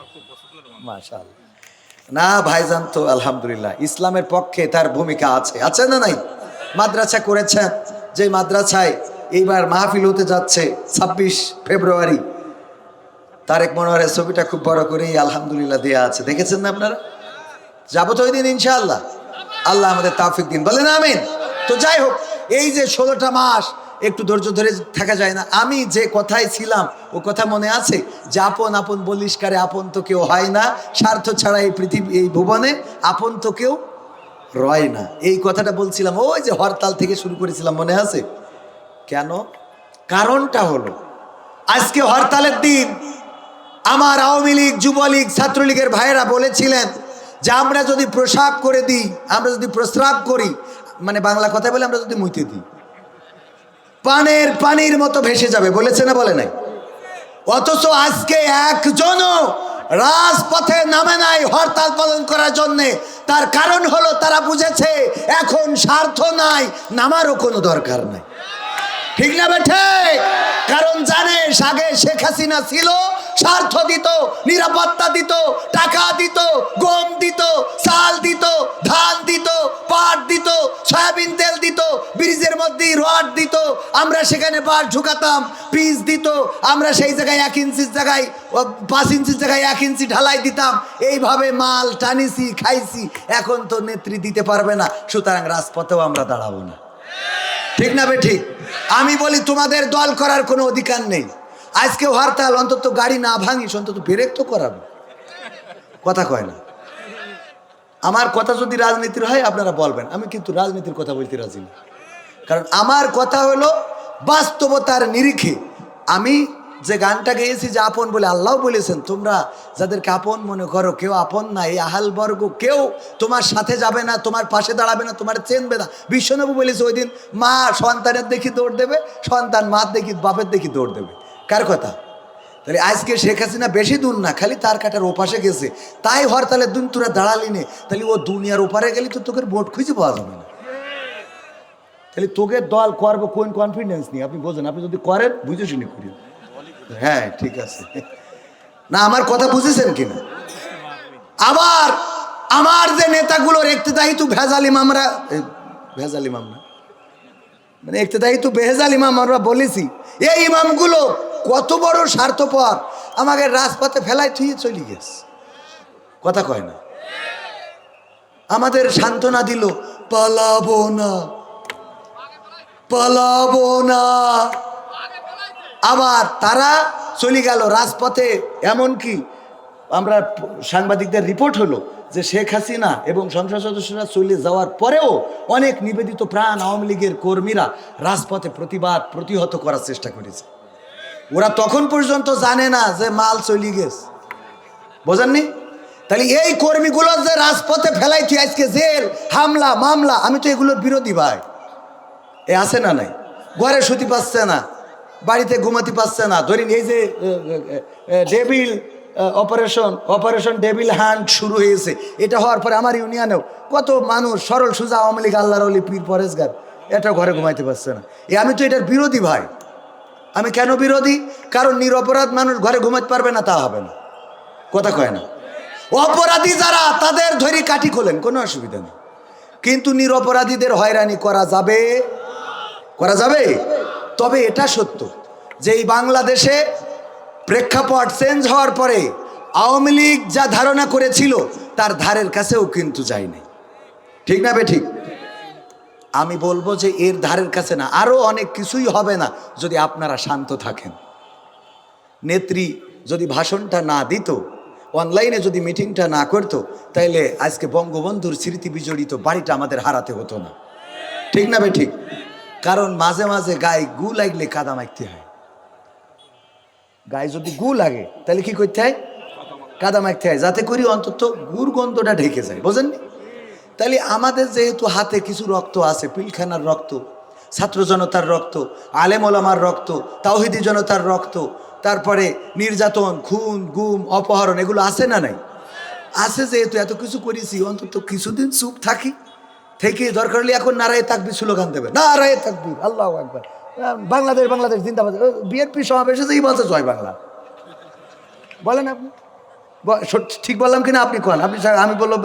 মাশাআল্লাহ। না ভাইজান তো আলহামদুলিল্লাহ ইসলামের পক্ষে তার ভূমিকা আছে, আছে না নাই? মাদ্রাসা করেছেন, যে মাদ্রাসায় এইবার মাহফিল হতে যাচ্ছে 26 ফেব্রুয়ারি, তারেক মনোহরের ছবিটা খুব বড় করেই আলহামদুলিল্লাহ দেয়া আছে, দেখেছেন না আপনারা? যাবো তো ওই দিন ইনশাআল্লাহ, আল্লাহ আমাদের তাওফিক দিন, বলেন আমিন। তো যাই হোক, এই যে 16টা মাস একটু ধৈর্য ধরে থাকা যায় না? আমি যে কথায় ছিলাম ও কথা মনে আছে যে আপন আপন বলিষ্কারে আপন তো কেউ হয় না, স্বার্থ ছাড়া এই পৃথিবী, এই ভুবনে আপন তো কেউ রয় না। এই কথাটা বলছিলাম ওই যে হরতাল থেকে শুরু করেছিলাম, মনে আছে? কেন? কারণটা হলো আজকে হরতালের দিন আমার আওয়ামী লীগ, যুবলীগ, ছাত্রলীগের ভাইয়েরা বলেছিলেন যে আমরা যদি প্রস্রাব করে দিই, আমরা যদি প্রস্রাব করি, মানে বাংলা কথা বলে আমরা যদি মুইতে দিই, পানির মতো ভেসে যাবে, বলেছে না বলে নাই? অথচ আজকে একজনও রাজপথে নামে নাই হরতাল পালন করার জন্যে। তার কারণ হলো তারা বুঝেছে এখন স্বার্থ নাই, নামারও কোনো দরকার নাই, ঠিক না বেঠে? কারণ জানে আগে শেখ হাসিনা ছিল, স্বার্থ দিত, নিরাপত্তা দিত, টাকা দিত, গম দিত, চাল দিত, ধান দিত, পাট দিত, সয়াবিন তেল দিত, ব্রিজের মধ্যে রড দিত, আমরা সেখানে বাঁশ ঢুকাতাম, পিচ দিত, আমরা সেই জায়গায় 1 ইঞ্চির জায়গায় 5 ইঞ্চির জায়গায় 1 ইঞ্চি ঢালাই দিতাম, এইভাবে মাল টানিছি, খাইছি। এখন তো নেত্রী দিতে পারবে না, সুতরাং রাজপথেও আমরা দাঁড়াবো না, ঠিক না বে ঠিক? আমি বলি তোমাদের দল করার কোনো অধিকার নেই। আজকে হরতাল, অন্তত গাড়ি না ভাঙিস, অন্তত ব্রেক তো করাবে, কথা কয় না। আমার কথা যদি রাজনীতির হয় আপনারা বলবেন, আমি কিন্তু রাজনীতির কথা বলতে রাজি না। কারণ আমার কথা হলো বাস্তবতার নিরিখে। আমি যে গানটা গেয়েছি যে আপন বলে আল্লাহ বলেছেন, তোমরা যাদেরকে আপন মনে করো কেউ আপন না, এই আহাল বর্গ কেউ তোমার সাথে যাবে না, তোমার পাশে দাঁড়াবে না, তোমার চেনবে না। বিশ্বনবী বলেছে ওই দিন মা সন্তানের দেখি দৌড় দেবে, সন্তান মার দেখি বাপের দেখি দৌড় দেবে। কার কথা? তাহলে আজকে শেখ হাসিনা বেশি দূর না, খালি তার কাটার ওপাশে গেছে, তাই হরতালের দিন তোরা দাঁড়ালি নে। তাহলে ও দুনিয়ার ওপারে গেলি তো তোকে ভোট খুঁজে পাওয়া যাবে না। তাহলে তোকে দল করবো কোন কনফিডেন্স নিয়ে? আপনি বোঝেন, আপনি যদি করেন বুঝে শুনে করি। হ্যাঁ ঠিক আছে, না আমার কথা বুঝেছেন কিনা? আবার আমার যে নেতাগুলোর ইক্তেদায়ী তো ভেজাল ইমামরা, ভেজাল ইমাম না মানে ইক্তেদায়ী তো বেহেজাল ইমাম আমরা বলেছি, এই ইমামগুলো কত বড় স্বার্থপর, আমাকে রাজপথে ফেলায় থুয়ে চলে গেছে, কথা কয় না। আমাদের সান্ত্বনা দিল, পালাবো না, পালাবো না। আবার তারা চলে গেল রাজপথে, এমনকি আমরা সাংবাদিকদের রিপোর্ট হলো যে শেখ হাসিনা এবং সংসদ সদস্যরা চলে যাওয়ার পরেও অনেক নিবেদিত প্রাণ আওয়ামী লীগের কর্মীরা রাজপথে প্রতিহত করার চেষ্টা করেছে। ওরা তখন পর্যন্ত জানে না যে মাল চলে গেছে, বোঝেননি? তাহলে এই কর্মীগুলো যে রাজপথে ফেলাইছি আজকে জেল হামলা মামলা, আমি তো এগুলোর বিরোধী ভাই। এ আছে না নাই? ঘরে শুতে পাচ্ছে না, বাড়িতে ঘুমাতে পাচ্ছে না। ধরিন এই যে ডেভিল অপারেশন ডেভিল হ্যান্ড শুরু হয়েছে, এটা হওয়ার পরে আমার ইউনিয়নেও কত মানুষ সরল সুজা আওয়ামী লীগ আল্লাহর ওলি পীর পরেশগার এটা ঘরে ঘুমাইতে পারছে না। আমি তো এটার বিরোধী ভাই। আমি কেন বিরোধী? কারণ নিরপরাধ মানুষ ঘরে ঘুমাতে পারবে না, তা হবে না। কথা কয় না? অপরাধী যারা তাদের ধরি কাঠি খোলেন, কোনো অসুবিধা নেই, কিন্তু নিরপরাধীদের হয়রানি করা যাবে? করা যাবে? তবে এটা সত্য যে এই বাংলাদেশে প্রেক্ষাপট চেঞ্জ হওয়ার পরে আওয়ামী লীগ যা ধারণা করেছিল তার ধারের কাছেও কিন্তু যায়নি। ঠিক না বে ঠিক? আমি বলবো যে এর ধারের কাছে না, আরও অনেক কিছুই হবে না যদি আপনারা শান্ত থাকেন। নেত্রী যদি ভাষণটা না দিত, অনলাইনে যদি মিটিংটা না করতো, তাইলে আজকে বঙ্গবন্ধুর স্মৃতি বিজড়িত বাড়িটা আমাদের হারাতে হতো না। ঠিক না বে ঠিক? কারণ মাঝে মাঝে গায়ে গু লাগলে কাদা মাখতে হয়। গায়ে যদি গু লাগে তাহলে কি করতে হয়? কাদা মাখতে হয়, যাতে করি অন্তত গুড় গন্ধটা ঢেকে যায়, বোঝেননি? তাহলে আমাদের যেহেতু হাতে কিছু রক্ত আছে, পিলখানার রক্ত, ছাত্র জনতার রক্ত, আলেম ওলামার রক্ত, তাওহিদি জনতার রক্ত, তারপরে নির্যাতন, খুন, গুম, অপহরণ, এগুলো আছে না নাই? আছে। যেহেতু এত কিছু করেছি, অন্তত কিছুদিন চুপ থাকি, থেকে দরকার হলে এখন নারায়ে তাকবীর স্লোগান দেবে, নারায়ে তাকবীর, আল্লাহু আকবার, বাংলাদেশ বাংলাদেশ জিন্দাবাদ। বিএনপি সমাবেশে যেই বলছে জয় বাংলা, বলেন আপনি ঠিক বললাম কিনা? আপনি কোন? আপনি আমি বললো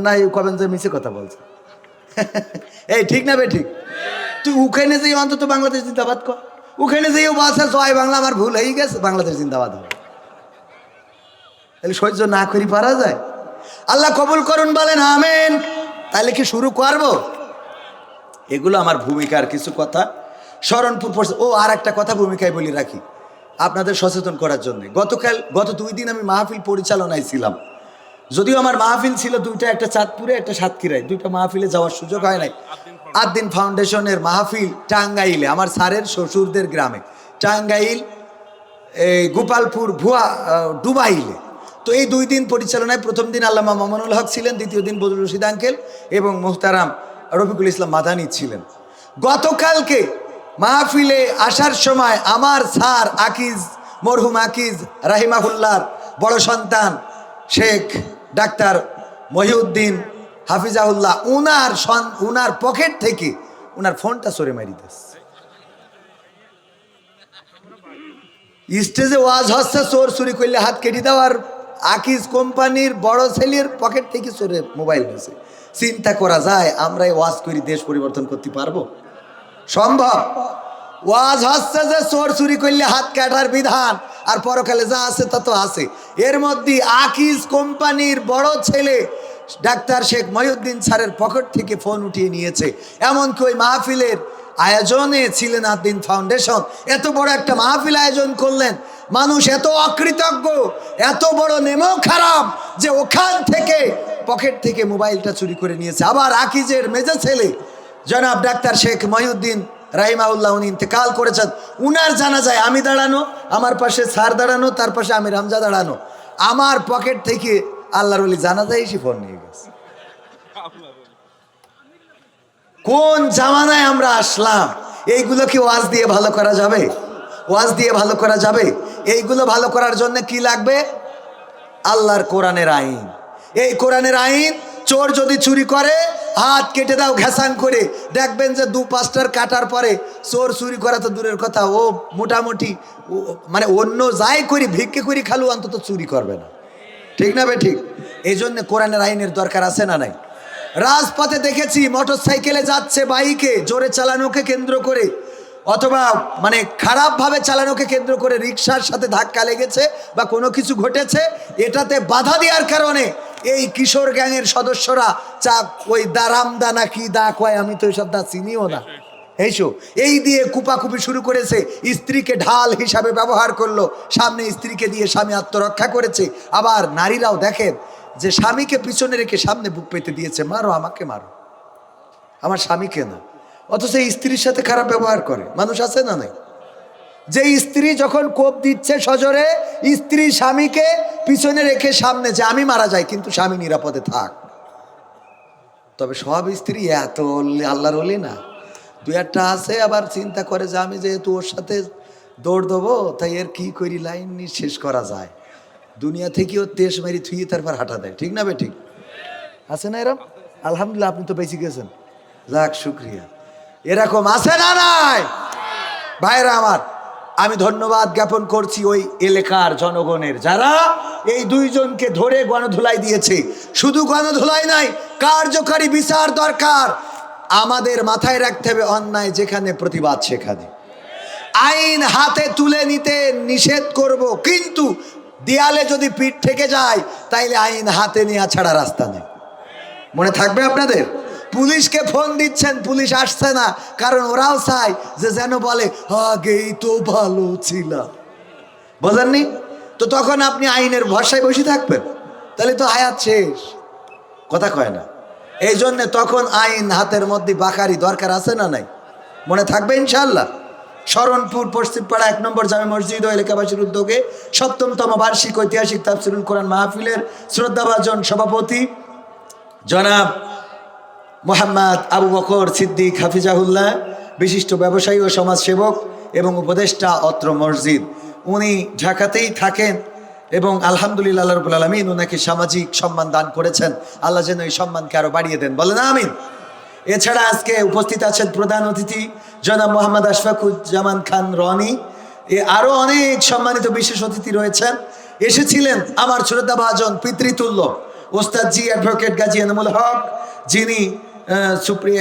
নাই কবেন যে মিছে কথা বলছে। এই ঠিক না বে ঠিক? তুই ওখানে যেই অন্তত বাংলাদেশ জিন্দাবাদ কর, ওখানে যেই বলছে জয় বাংলা, আমার ভুল হয়ে গেছে, বাংলাদেশ জিন্দাবাদ হবে। তাহলে সহ্য না করি পারা যায়? আল্লাহ কবুল করুন, বলেন আমিন। তাহলে কি শুরু করবো? এগুলো আমার ভূমিকার কিছু কথা স্মরণপুর পড়ছে। ও আর একটা কথা ভূমিকায় বলি রাখি আপনাদের সচেতন করার জন্য। গত 2 দিন আমি মাহফিল পরিচালনায় ছিলাম। যদিও আমার মাহফিল ছিল দুইটা, একটা চাঁদপুরে একটা সাতক্ষীরায়, দুইটা মাহফিলে যাওয়ার সুযোগ হয় নাই। আদ্দিন ফাউন্ডেশনের মাহফিল টাঙ্গাইলে, আমার স্যারের শ্বশুরদের গ্রামে, টাঙ্গাইল এই গোপালপুর ভুয়া ডুবাইলে। তো এই 2 দিন পরিচালনায় প্রথম দিন আল্লামা মামুনুল হক ছিলেন, দ্বিতীয় দিন বদরুল রশিদ আঙ্কেল এবং মুহতারাম রফিকুল ইসলাম মাদানী ছিলেন। গতকালকে মাহফিলে আসার সময় আমার স্যার আকিজ, মরহুম আকিজ রাহিমাহুল্লাহর বড় সন্তান শেখ ডাক্তার মহিউদ্দিন হাফিজাহুল্লাহ, উনার পকেট থেকে উনার ফোনটা সরে মারি দিয়েছে। স্টেজে ওয়াজ হচ্ছে, চোর চুরি করলে হাত কেটে দেওয়ার আকিজ কোম্পানির বড় ছেলের পকেট থেকে চোরে মোবাইল হয়েছে। চিন্তা করা যায় আমরা এই ওয়াজ করি দেশ পরিবর্তন করতে পারবো? সম্ভব? ওয়াজ হচ্ছে যে চোর চুরি করলে হাত কাটার বিধান, আর পরকালে যা আছে তা তো আছে। এর মধ্যে আকিজ কোম্পানির বড় ছেলে ডাক্তার শেখ মহিউদ্দিন স্যারের পকেট থেকে ফোন উঠিয়ে নিয়েছে। এমনকি ওই মাহফিলের আয়োজনে ছিলেন আদ্দিন ফাউন্ডেশন, এত বড় একটা মাহফিল আয়োজন করলেন, মানুষ এত অকৃতজ্ঞ, এত বড় নেমো খারাপ যে ওখান থেকে পকেট থেকে মোবাইলটা চুরি করে নিয়েছে। আবার আকিজের মেজে ছেলে জনাব ডাক্তার শেখ মহিউদ্দিন রাহিমাহুল্লাহ, উনি ইন্তেকাল করেছেন। উনার জানাজায় আমি দাঁড়ানো, আমার পাশে স্যার দাঁড়ানো, তার পাশে আমি রামজা দাঁড়ানো, আমার পকেট থেকে আল্লাহর ওলি জানাজায় এসে ফোন নিয়ে গেছে। কোন জামানায় আমরা আসলাম? এইগুলো কি ওয়াজ দিয়ে ভালো করা যাবে? ওয়াজ দিয়ে ভালো করা যাবে? এইগুলো ভালো করার জন্য কি লাগবে? আল্লাহর কোরআনের আইন। এই কোরআনের আইন, চোর যদি চুরি করে হাত কেটে দাও ঘেসাং করে, দেখবেন যে 2-5টার কাটার পরে চোর চুরি করা তো দূরের কথা, ও মোটামুটি মানে অন্য যাই করি, ভিক্ষে করি খালু, অন্তত চুরি করবে না। ঠিক না বে ঠিক? এই জন্য কোরআনের আইনের দরকার আছে না নাই? রাজপথে দেখেছি মোটর সাইকেলে যাচ্ছে, বাইকে জোরে চালানোকে কেন্দ্র করে অথবা মানে খারাপভাবে চালানোকে কেন্দ্র করে রিকশার সাথে ধাক্কা লেগেছে বা কোনো কিছু ঘটেছে, এটাতে বাধা দেওয়ার কারণে এই কিশোর গ্যাংয়ের সদস্যরা ওই দারামদা না কি দা কয়, আমি তো এইসব দা চিনিও না, এইসো এই দিয়ে কুপাকুপি শুরু করেছে, স্ত্রীকে ঢাল হিসাবে ব্যবহার করলো, সামনে স্ত্রীকে দিয়ে স্বামী আত্মরক্ষা করেছে। আবার নারীরাও দেখেন যে স্বামীকে পিছনে রেখে সামনে বুক পেতে দিয়েছে, মারো আমাকে মারো, আমার স্বামীকে না। অথচ স্ত্রীর সাথে খারাপ ব্যবহার করে মানুষ আছে না নাই? যে স্ত্রী যখন কোপ দিচ্ছে সজোরে, স্ত্রী স্বামীকে পিছনে রেখে সামনে, যে আমি মারা যাই কিন্তু স্বামী নিরাপদে থাক। তবে সব স্ত্রী এত আল্লাহর ওলি না, দু একটা আছে আবার চিন্তা করে যে আমি যেহেতু ওর সাথে দৌড় দেবো, তাই এর কি করি লাইন নিয়ে শেষ করা যায়, দুনিয়া থেকেও তেজ মারি থুয়ে তারপর হাঁটা দেয়। ঠিক না বে ঠিক? আছে না এরকম? আলহামদুলিল্লাহ, আপনি তো বেঁচে গেছেন, যাক শুক্রিয়া। এরকম আছে না নাই? ভাইরা আমার, আমি ধন্যবাদ জ্ঞাপন করছি ওই এলাকার জনগণের, যারা এই দুইজনকে ধরে গণধুলাই দিয়েছে। শুধু গণধুলাই নাই, কার্যকারী বিচার দরকার। আমাদের মাথায় রাখতে হবে, অন্যায় যেখানে প্রতিবাদ সেখানে আইন হাতে তুলে নিতে নিষেধ করব, কিন্তু দেয়ালে যদি পিঠ থেকে যায় তাইলে আইন হাতে নেওয়া ছাড়া রাস্তা নেই। মনে থাকবে আপনাদের? পুলিশকে ফোন দিচ্ছেন, পুলিশ আসছে না, কারণ ওরাও চায় যে যেন বলে আগেই তো ভালো ছিল, বোঝেননি তো? তখন আপনি আইনের ভরসায় বসে থাকবেন, তাহলে তো হায়াত শেষ। কথা কয় না? এই জন্যে তখন আইন হাতের মধ্যে বাকারি দরকার আছে না নাই? মনে থাকবে ইনশাআল্লাহ। শরণপুর পশ্চিমপাড়া 1 নম্বর জামে মসজিদ ও এলাকাবাসীর উদ্যোগে ৭ম বার্ষিক ঐতিহাসিক তাফসিরুল কোরআন মাহফিলের শ্রদ্ধাভাজন সভাপতি জনাব মোহাম্মদ আবু বকর সিদ্দিক হাফিজাহুল্লাহ, বিশিষ্ট ব্যবসায়ী ও সমাজসেবক এবং উপদেষ্টা অত্র মসজিদ, উনি ঢাকাতেই থাকেন এবং আলহামদুলিল্লাহ আল্লাহ রাব্বুল আলামিন ওনাকে সামাজিক সম্মান দান করেছেন। আল্লাহ যেন এই সম্মানকে আরো বাড়িয়ে দেন, বলেন আমিন। এছাড়া আজকে উপস্থিত আছেন প্রধান অতিথি জনাব মোহাম্মদ আশফাকুজ্জামান খান রনি, আরো অনেক সম্মানিত বিশেষ অতিথি রয়েছেন। এসেছিলেন আমার শ্রদ্ধাভাজন পিতৃতুল্য ওস্তাদ জি অ্যাডভোকেট গাজী এনামুল হক, যিনি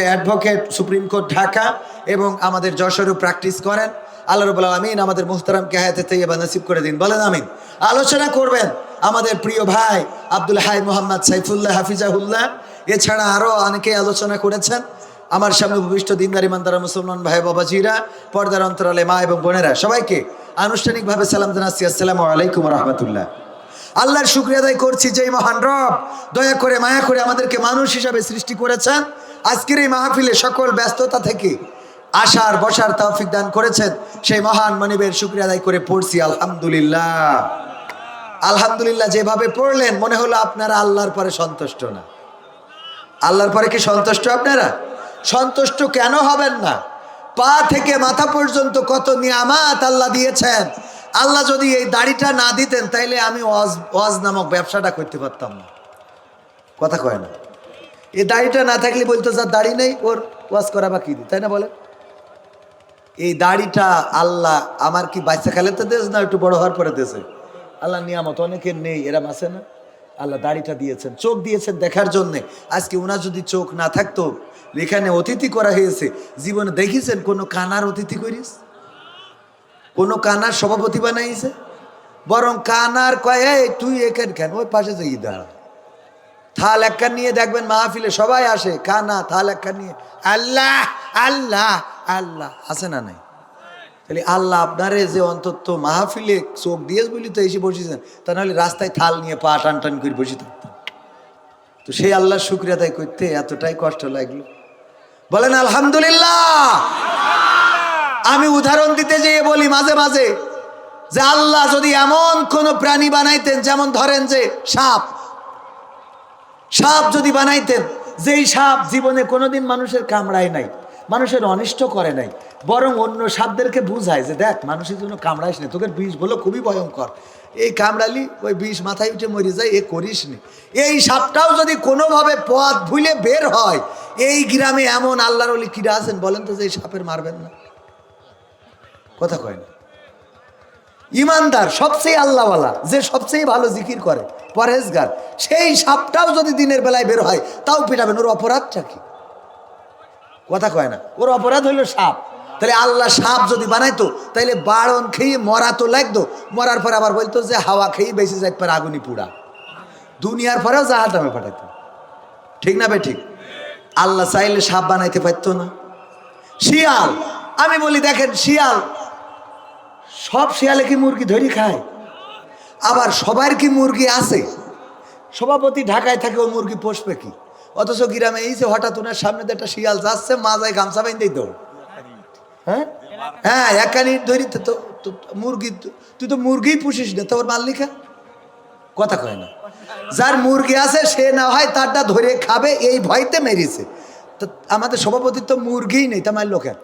অ্যাডভোকেট সুপ্রিম কোর্ট ঢাকা এবং আমাদের যশোরেও প্র্যাকটিস করেন। আল্লাহ রাব্বুল আলামিন আমাদের মুহতারামকে হায়াতে তাইয়্যিবা নসিব করে দিন, বলেন আমিন। আলোচনা করবেন আমাদের প্রিয় ভাই আব্দুল হাই মোহাম্মদ সাইফুল্লাহ হাফিজাহুল্লাহ। এছাড়া আরও অনেকেই আলোচনা করেছেন। আমার সামনে উপবিষ্ট দিনদার ইমানদার মুসলমান ভাই বাবাজিরা, পর্দার অন্তরালে মা এবং বোনেরা, সবাইকে আনুষ্ঠানিকভাবে সালাম জানাচ্ছি, আসসালামু আলাইকুম রহমতুল্লাহ। আল্লাহর শুকরিয়া আদায় করছি যে মহান রব দয়া করে মায়া করে আমাদেরকে মানুষ হিসাবে সৃষ্টি করেছেন। আজকের এই মাহফিলে সকল ব্যস্ততা থেকে আসার বসার তৌফিক দান করেছেন, সেই মহান মনিবের শুকরিয়া আদায় করে পড়ছি আলহামদুলিল্লাহ। আলহামদুলিল্লাহ যেভাবে পড়লেন মনে হলো আপনারা আল্লাহর পরে সন্তুষ্ট না। আল্লাহর পরে কি সন্তুষ্ট আপনারা? সন্তুষ্ট কেন হবেন না? পা থেকে মাথা পর্যন্ত কত নিয়ামত আল্লাহ দিয়েছেন। আল্লাহ যদি এই দাড়িটা না দিতেন তাইলে আমি ওয়াজ নামক ব্যবসাটা করতে পারতাম না। কথা কয় না? এই দাড়িটা না থাকলে বলতো যার দাড়ি নেই ওর ওয়াজ করা বা কি, তাই না বলে? এই দাড়িটা আল্লাহ আমার কি বাচ্চা খেলাতে দিয়েছে না একটু বড় হওয়ার পরে দিয়েছে? আল্লাহ নিয়ামত অনেকের নেই, এরা আছে না? আল্লাহ দাড়িটা দিয়েছেন, চোখ দিয়েছেন দেখার জন্যে। আজকে ওনার যদি চোখ না থাকতো, এখানে অতিথি করা হয়েছে, জীবনে দেখেছেন কোনো কানার অতিথি করিস? কোনো কানার সভাপতি বানাইছে? বরং কানার কয় তুই এখান কেন, ওই পাশে যাই দাঁড়া, থাল একটা নিয়ে দেখবেন মাহফিলে সবাই আসে, কানা থাল একটা নিয়ে আল্লাহ আল্লাহ আল্লাহ, আছে না নাই? তাহলে আল্লাহ আপনারে যে অন্তত মাহফিলে চোখ দিয়ে বলি তো এসে বসেছেন, তা নাহলে রাস্তায় থাল নিয়ে পা টান টান করে বসে থাকতেন। তো সেই আল্লাহর শুকরিয়া আদায় করতে এতটাই কষ্ট লাগলো, বলেন আলহামদুলিল্লাহ। আমি উদাহরণ দিতে যেয়ে বলি মাঝে মাঝে যে আল্লাহ যদি এমন কোন প্রাণী বানাইতেন, যেমন ধরেন যে সাপ, সাপ যদি বানাইতেন, যেই সাপ জীবনে কোনোদিন মানুষের কামড়ায় নাই, মানুষের অনিষ্ট করে নাই, বরং অন্য সাপদেরকে বুঝায় যে দেখ মানুষের জন্য কামড়াইস না, তোকে বিষ বলো খুবই ভয়ঙ্কর, এই কামড়ালি ওই বিষ মাথায় উঠে মরে যায়, এ করিস নি। এই সাপটাও যদি কোনোভাবে পথ ভুলে বের হয়, এই গ্রামে এমন আল্লাহর ওলি কিরা আছেন বলেন তো যে এই সাপের মারবেন না? কথা কয় না? ইমানদার সবচেয়ে আল্লাহওয়ালা, যে সবচেয়ে ভালো জিকির করে, পরহেজগার, সেই সাপটাও যদি দিনের বেলায় বের হয় তাও পিটাবেন। ওর অপরাধটা কি? কথা কয় না? ওর অপরাধ হইল সাপ। তাহলে আল্লাহ সাপ যদি বানাইতো তাইলে বাড়ন খেয়ে মরা তো লাগতো, মরার পরে আবার বলতো যে হাওয়া খেয়ে বেঁচে যাইতে পারে আগুনি পুড়া, দুনিয়ার পরেও জাহান্নামে পাঠাইতো। ঠিক না বে ঠিক? আল্লাহ চাইলে সাপ বানাইতে পারতো না? শিয়াল, আমি বলি দেখেন শিয়াল, সব শিয়ালে কি মুরগি ধরি খায়? আবার সবার কি মুরগি আছে? সভাপতি ঢাকায় থাকে, ও মুরগি পোষবে কি? অথচ গ্রামে এই যে হঠাৎ ওনার সামনে দিয়ে একটা শিয়াল যাচ্ছে, মাজায় গামছা বাইন্দেই দৌড়। হ্যাঁ হ্যাঁ, একানি ধরি তো মুরগি, তুই তো মুরগি পুষিস না, তোর মাল্লিকা কথা কয় না। যার মুরগি আছে সে না হয় তারটা ধরে খাবে, এই ভয়তে মেরেছে। তো আমাদের সভাপতির তো মুরগিই নেই, তা মারল কেন?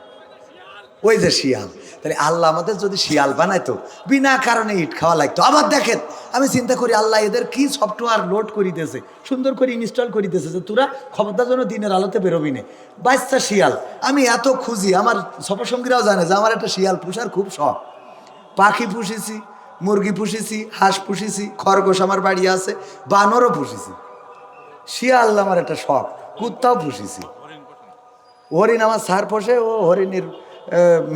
ওই যে শিয়াল। তাহলে আল্লাহ আমাদের যদি শিয়াল বানাইতো, বিনা কারণে ইট খাওয়া লাগতো। আবার দেখেন, আমি চিন্তা করি আল্লাহ এদের কি সফটওয়্যার লোড করিতেছে, সুন্দর করে ইনস্টল করিতেছে যে তোরা ক্ষমতার জন্য দিনের আলোতে বেরোবি না। বাচ্চা শিয়াল আমি এত খুঁজি, আমার সফরসঙ্গীরাও জানে যে আমার একটা শিয়াল পুষার খুব শখ। পাখি পুষেছি, মুরগি পুষেছি, হাঁস পুষেছি, খরগোশ আমার বাড়ি আছে, বানরও পুষেছি। শিয়াল আমার একটা শখ, কুত্তাও পুষেছি। হরিণ আমার সার পোষে, ও হরিণের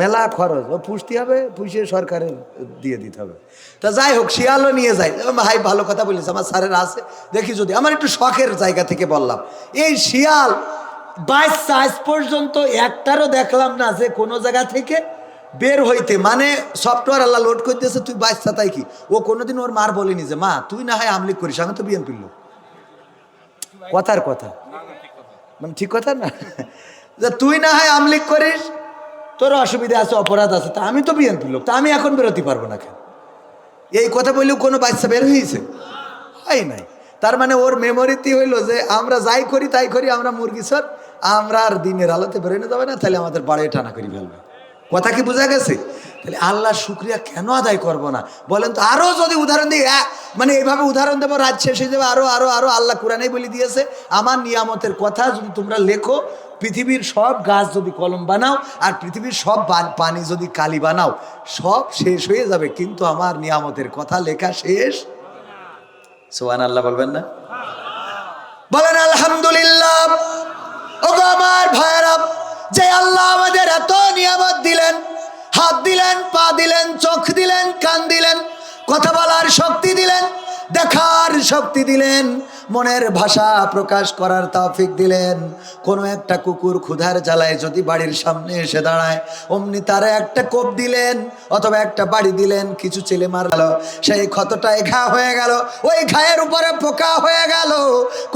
মেলা খরচ, ও পুষতে হবে, পুষিয়ে সরকারের দিয়ে দিতে হবে। তা যাই হোক, শিয়ালও নিয়ে যায়। ভাই ভালো কথা বলিস, আমার স্যারের আছে, দেখি যদি। আমার একটু শখের জায়গা থেকে বললাম, এই শিয়াল বাচ্চা আজ পর্যন্ত একটারও দেখলাম না যে কোনো জায়গা থেকে বের হইতে, মানে সফটওয়্যার আল্লাহ লোড করতেছে তুই বাচ্চা তাই কি। ও কোনোদিন ওর মার বলেনি যে মা তুই না হয় আমলিক করিস, আমি তো বিএনপির লোক। কথার কথা, মানে ঠিক কথা না, যে তুই না হয় আমলিক করিস, তোর অসুবিধা আছে, অপরাধ আছে, তা আমি তো বিএনপির লোক, তা আমি এখন বেরোতে পারবো না কেন? এই কথা বললেও কোনো বাচ্চা বের হয়েছে? হয় নাই। তার মানে ওর মেমোরিতে হইলো যে আমরা যাই করি তাই করি, আমরা মুরগি সর, আমরা আর দিনের আলোতে বেরোনো যাবে না, তাহলে আমাদের বাড়ি টানা করে ফেলবে। কথা কি বোঝা গেছে? তাহলে আল্লাহর শুকরিয়া কেন আদায় করব না বলেন তো? আরও যদি উদাহরণ দিই, মানে এইভাবে উদাহরণ দেবো, রাত শেষ হয়ে যাবে। আরও আরও আরও আল্লাহ কোরআনেই বলে দিয়েছে, আমার নিয়ামতের কথা যদি তোমরা লেখো, পৃথিবীর সব গাছ যদি কলম বানাও, আর পৃথিবীর সব পানি যদি কালি বানাও, সব শেষ হয়ে যাবে, কিন্তু আমার নিয়ামতের কথা লেখা শেষ। সুবহানাল্লাহ বলবেন না? বলেন আলহামদুলিল্লাহ। ওগো আমার ভাইরা, যে আল্লাহ আমাদের এত নিয়ামত দিলেন, হাত দিলেন, পা দিলেন, চোখ দিলেন, কান দিলেন, কথা বলার শক্তি দিলেন, দেখার শক্তি দিলেন, মনের ভাষা প্রকাশ করার তৌফিক দিলেন। কোনো একটা কুকুর ক্ষুধার জ্বালায় যদি বাড়ির সামনে এসে দাঁড়ায়, অমনি তারে একটা কোপ দিলেন, অথবা একটা বাড়ি দিলেন, কিছু ছেলে মার গেল, সেই ক্ষতটায় ঘা হয়ে গেল, ওই ঘায়ের উপরে পোকা হয়ে গেল।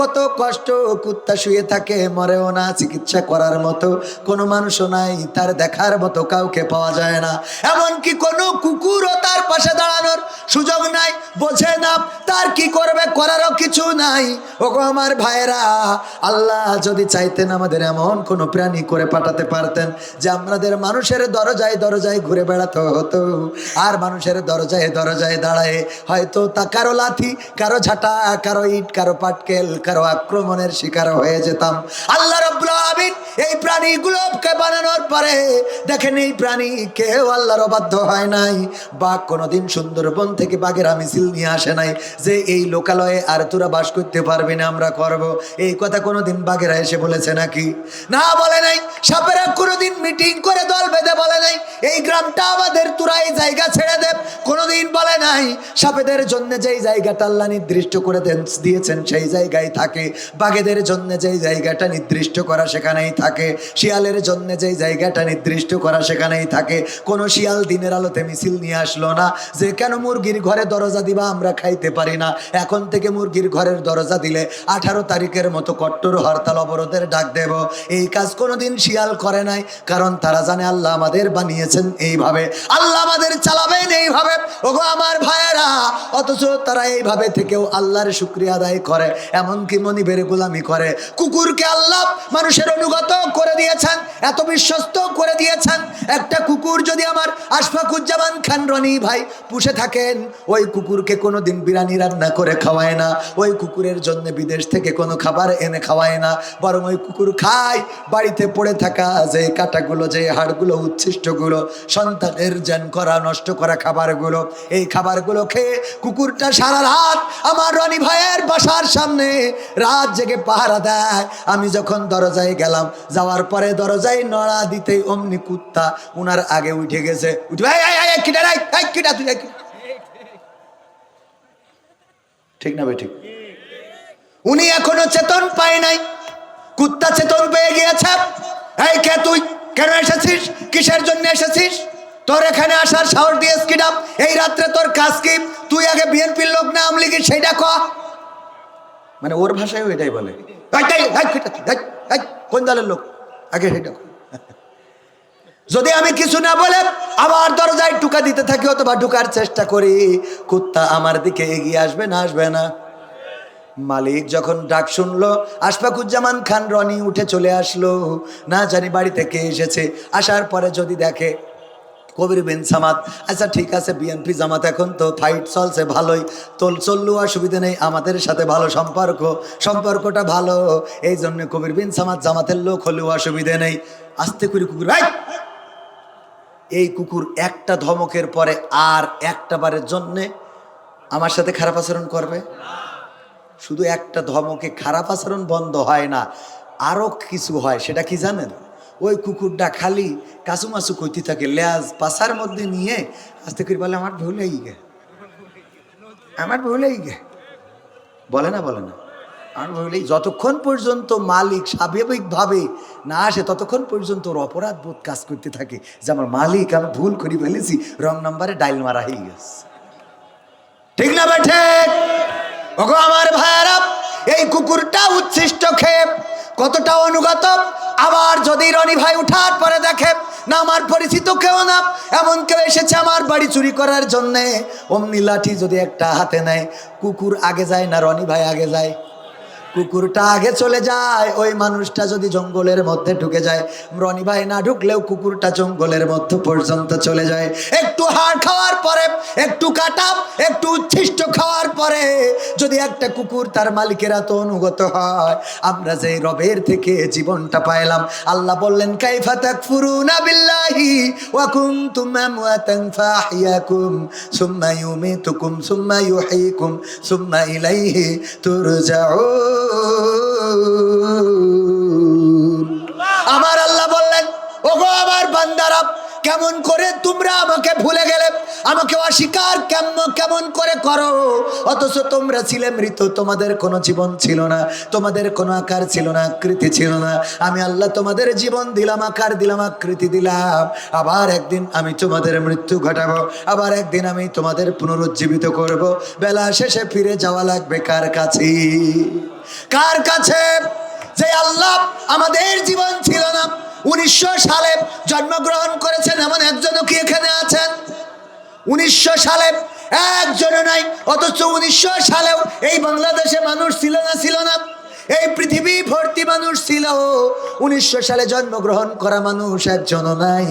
কত কষ্ট, কুত্তা শুয়ে থাকে, মরেও না, চিকিৎসা করার মতো কোনো মানুষও নাই, তার দেখার মতো কাউকে পাওয়া যায় না। এমনকি কোনো কুকুরও তার পাশে দাঁড়ানোর সুযোগ নাই, বোঝে না তার কি করবে, করারও কিছু নাই। ওগো আমার ভাইরা, আল্লাহ যদি চাইতেন আমাদের এমন কোনো প্রাণী করে পাঠাতে পারতেন যে আমাদের মানুষের দরজায় দরজায় ঘুরে বেড়াতে হতো, আর মানুষের দরজায় দরজায় দাঁড়ায় হয়তো তা কারো লাথি, কারো ঝাঁটা, কারো ইট, কারো পাটকেল, কারো আক্রমণের শিকার হয়ে যেতাম। আল্লাহ রাব্বুল আলামিন এই প্রাণীগুলোকে বানানোর পরে দেখেন, এই প্রাণী কেউ আল্লাহর অবাধ্য হয় নাই। বাঘ কোনোদিন সুন্দরবন থেকে বাঘেরা মিছিল নিয়ে আসে নাই যে এই লোকালয়ে আর তোরা বাস করতে পারবি না, আমরা করব। এই কথা কোনোদিন বাঘেরা এসে বলেছে নাকি? না, বলে নাই। সাপেরা কোনোদিন মিটিং করে দল বেঁধে বলে নাই এই গ্রামটা আমাদের, তোরা এই জায়গা ছেড়ে দেব, কোনোদিন বলে নাই। সাপেদের জন্য যেই জায়গাটা আল্লাহ নির্দিষ্ট করে দিয়েছেন সেই জায়গায় থাকে, বাঘেদের জন্য যেই জায়গাটা নির্দিষ্ট করা সেখানেই থাকে, শিয়ালের জন্য যেই জায়গাটা নির্দিষ্ট করা সেখানেই থাকে। কোনো শিয়াল দিনের আলোতে মিছিল নিয়ে আসলো না যে কেন মুরগির ঘরে দরজা দিবা, আমরা খাইতে পারি না, এখন থেকে মুরগির ঘরের দরজা দিলে 18 তারিখের মতো কট্টর হরতাল অবরোধের ডাক দেব। এই কাজ কোনোদিন শিয়াল করে নাই, কারণ তারা জানে আল্লাহ আমাদের বানিয়েছেন এইভাবে, আল্লাহ আমাদের চালাবেন এইভাবে। ওগো আমার ভাইয়েরা, অথচ তারা এইভাবে থেকেও আল্লাহর শুকরিয়া আদায় করে, এমনকি মনিবের গোলামি করে। কুকুরকে আল্লাহ মানুষের অনুগত করে দিয়েছেন, এত বিশ্বস্ত করে দিয়েছেন। একটা কুকুর যদি আমার আশফাকুজ্জামান খান রনি ভাই পুষে থাকেন, ওই কুকুরকে কোনোদিন বিরিয়ানি রান্না করে খাওয়ায় না, ওই কুকুরের জন্য বিদেশ থেকে কোনো খাবার এনে খাওয়ায় না, বরং ওই কুকুর খায় বাড়িতে পড়ে থাকা যে কাঁটাগুলো, যে হাড়গুলো, উচ্ছিষ্টগুলো, সন্তানের জ্ঞান করা, নষ্ট করা খাবারগুলো, এই খাবারগুলো খেয়ে কুকুরটা সারা রাত আমার রনি ভাইয়ের বাসার সামনে রাত জেগে পাহারা দেয়। আমি যখন দরজায় গেলাম, যাওয়ার পরে দরজায় নড়া দিতেই অমনি কুত্তা উনার আগে উঠে গেছে, উঠে কিটা তুই, ঠিক না ভাই? ঠিক। উনি এখনো চেতন পায় নাই, কুত্তা চেতন পেয়ে গিয়েছে। এই কে তুই, কেন এসেছিস? কিসের জন্য এসেছিস? তোর এখানে আসার সাহস দিয়েছ কিনা? এই রাত্রে তোর কাজ কি? তুই আগে বিএনপির লোক না আওয়ামী লীগের সেইটা ক। মানে ওর ভাষায় এটাই বলে, কোন দলের লোক আগে সেটা। যদি আমি কিছু না বলে আবার দরজায় টুকা দিতে থাকি অথবা ঢুকার চেষ্টা করি, কুত্তা আমার দিকে এগিয়ে আসবে না আসবে না? মালিক যখন ডাক শুনলো, আশফাকুজ্জামান খান রনি উঠে চলে আসলো। না জানি বাড়ি থেকে এসেছে। আসার পরে যদি দেখে কবির বিন সামাদ, আচ্ছা ঠিক আছে বিএনপি জামাত এখন তো ফাইট চলছে ভালোই, চললেও অসুবিধা নেই, আমাদের সাথে ভালো সম্পর্কটা ভালো, এই জন্য কবির বিন সামাদ জামাতের লোক হলেও অসুবিধা নেই। আস্তে করে কুকুর, এই কুকুর একটা ধমকের পরে আর একটা বারের জন্যে আমার সাথে খারাপ আচরণ করবে? শুধু একটা ধমকে খারাপ আচরণ বন্ধ হয় না, আরো কিছু হয়। সেটা কি জানেন? ওই কুকুরটা খালি কাচুমাচু কইতে থাকে, লেজ পাছার মধ্যে নিয়ে আস্তে করে বলে আমার ভুলেই গে, আমার ভুলেই গে, বলে না আমার ভুলেই। যতক্ষণ পর্যন্ত মালিক স্বাভাবিকভাবে না আসে ততক্ষণ পর্যন্ত ওর অপরাধ বোধ কাজ করতে থাকে যে আমার মালিক আমি ভুল করে ফেলেছি, রং নাম্বারে ডাইল মারা হয়ে গেছে। ঠিক না বেঠে? ওগো আমার ভাইয়েরা, এই কুকুরটা উচ্ছিষ্ট খেয়ে কতটা অনুগত। আবার যদি রনি ভাই উঠার পরে দেখে না আমার পরিচিত কেউ না, এমন কেউ এসেছে আমার বাড়ি চুরি করার জন্যে, অমনি লাঠি যদি একটা হাতে নেয়, কুকুর আগে যায় না রনি ভাই আগে যায়? কুকুরটা আগে চলে যায়। ওই মানুষটা যদি জঙ্গলের মধ্যে ঢুকে যায়, রনি ভাই না ঢুকলেও কুকুরটা জঙ্গলের মধ্যে পর্যন্ত চলে যায়। একটু হাড় খাওয়ার পরে, একটু কাটা, একটু উচ্ছিষ্ট খাওয়ার পরে যদি একটা কুকুর তার মালিকের এত অনুগত হয়, আমরা যে রবের থেকে জীবনটা পাইলাম। আল্লাহ বললেন কাইফা তাকফুরুনা বিল্লাহি ওয়া কুনতুম আমওয়াতান ফাহইয়াকুম সুম্মা ইউমিতুকুম সুম্মা ইউহয়িকুম সুম্মা ইলাইহি তুরজাউন। আমার আল্লাহ বললেন, ওগো আমার বান্দারা, কেমন করে তোমরা আমাকে ভুলে গেলে, আমাকে অস্বীকার কেমন করে করো, অথচ তোমরা ছিলে মৃত, তোমাদের কোনো জীবন ছিল না, তোমাদের কোনো আকার ছিল না, আকৃতি ছিল না। আমি আল্লাহ তোমাদের জীবন দিলাম, আকার দিলাম, আকৃতি দিলাম। আবার একদিন আমি তোমাদের মৃত্যু ঘটাবো, আবার একদিন আমি তোমাদের পুনরুজ্জীবিত করব। বেলা শেষে ফিরে যাওয়া লাগবে কার কাছে? কার কাছে? যে আল্লাহ আমাদের জীবন ছিল না, 1900 সালে জন্মগ্রহণ করেছেন এমন একজনও কি এখানে আছেন? 1900 সালে একজনও নাই। অথচ 1900 সালেও এই বাংলাদেশে মানুষ ছিল না, এই পৃথিবী ভর্তি মানুষ ছিল। 1900 সালে জন্মগ্রহণ করা মানুষ একজনও নাই।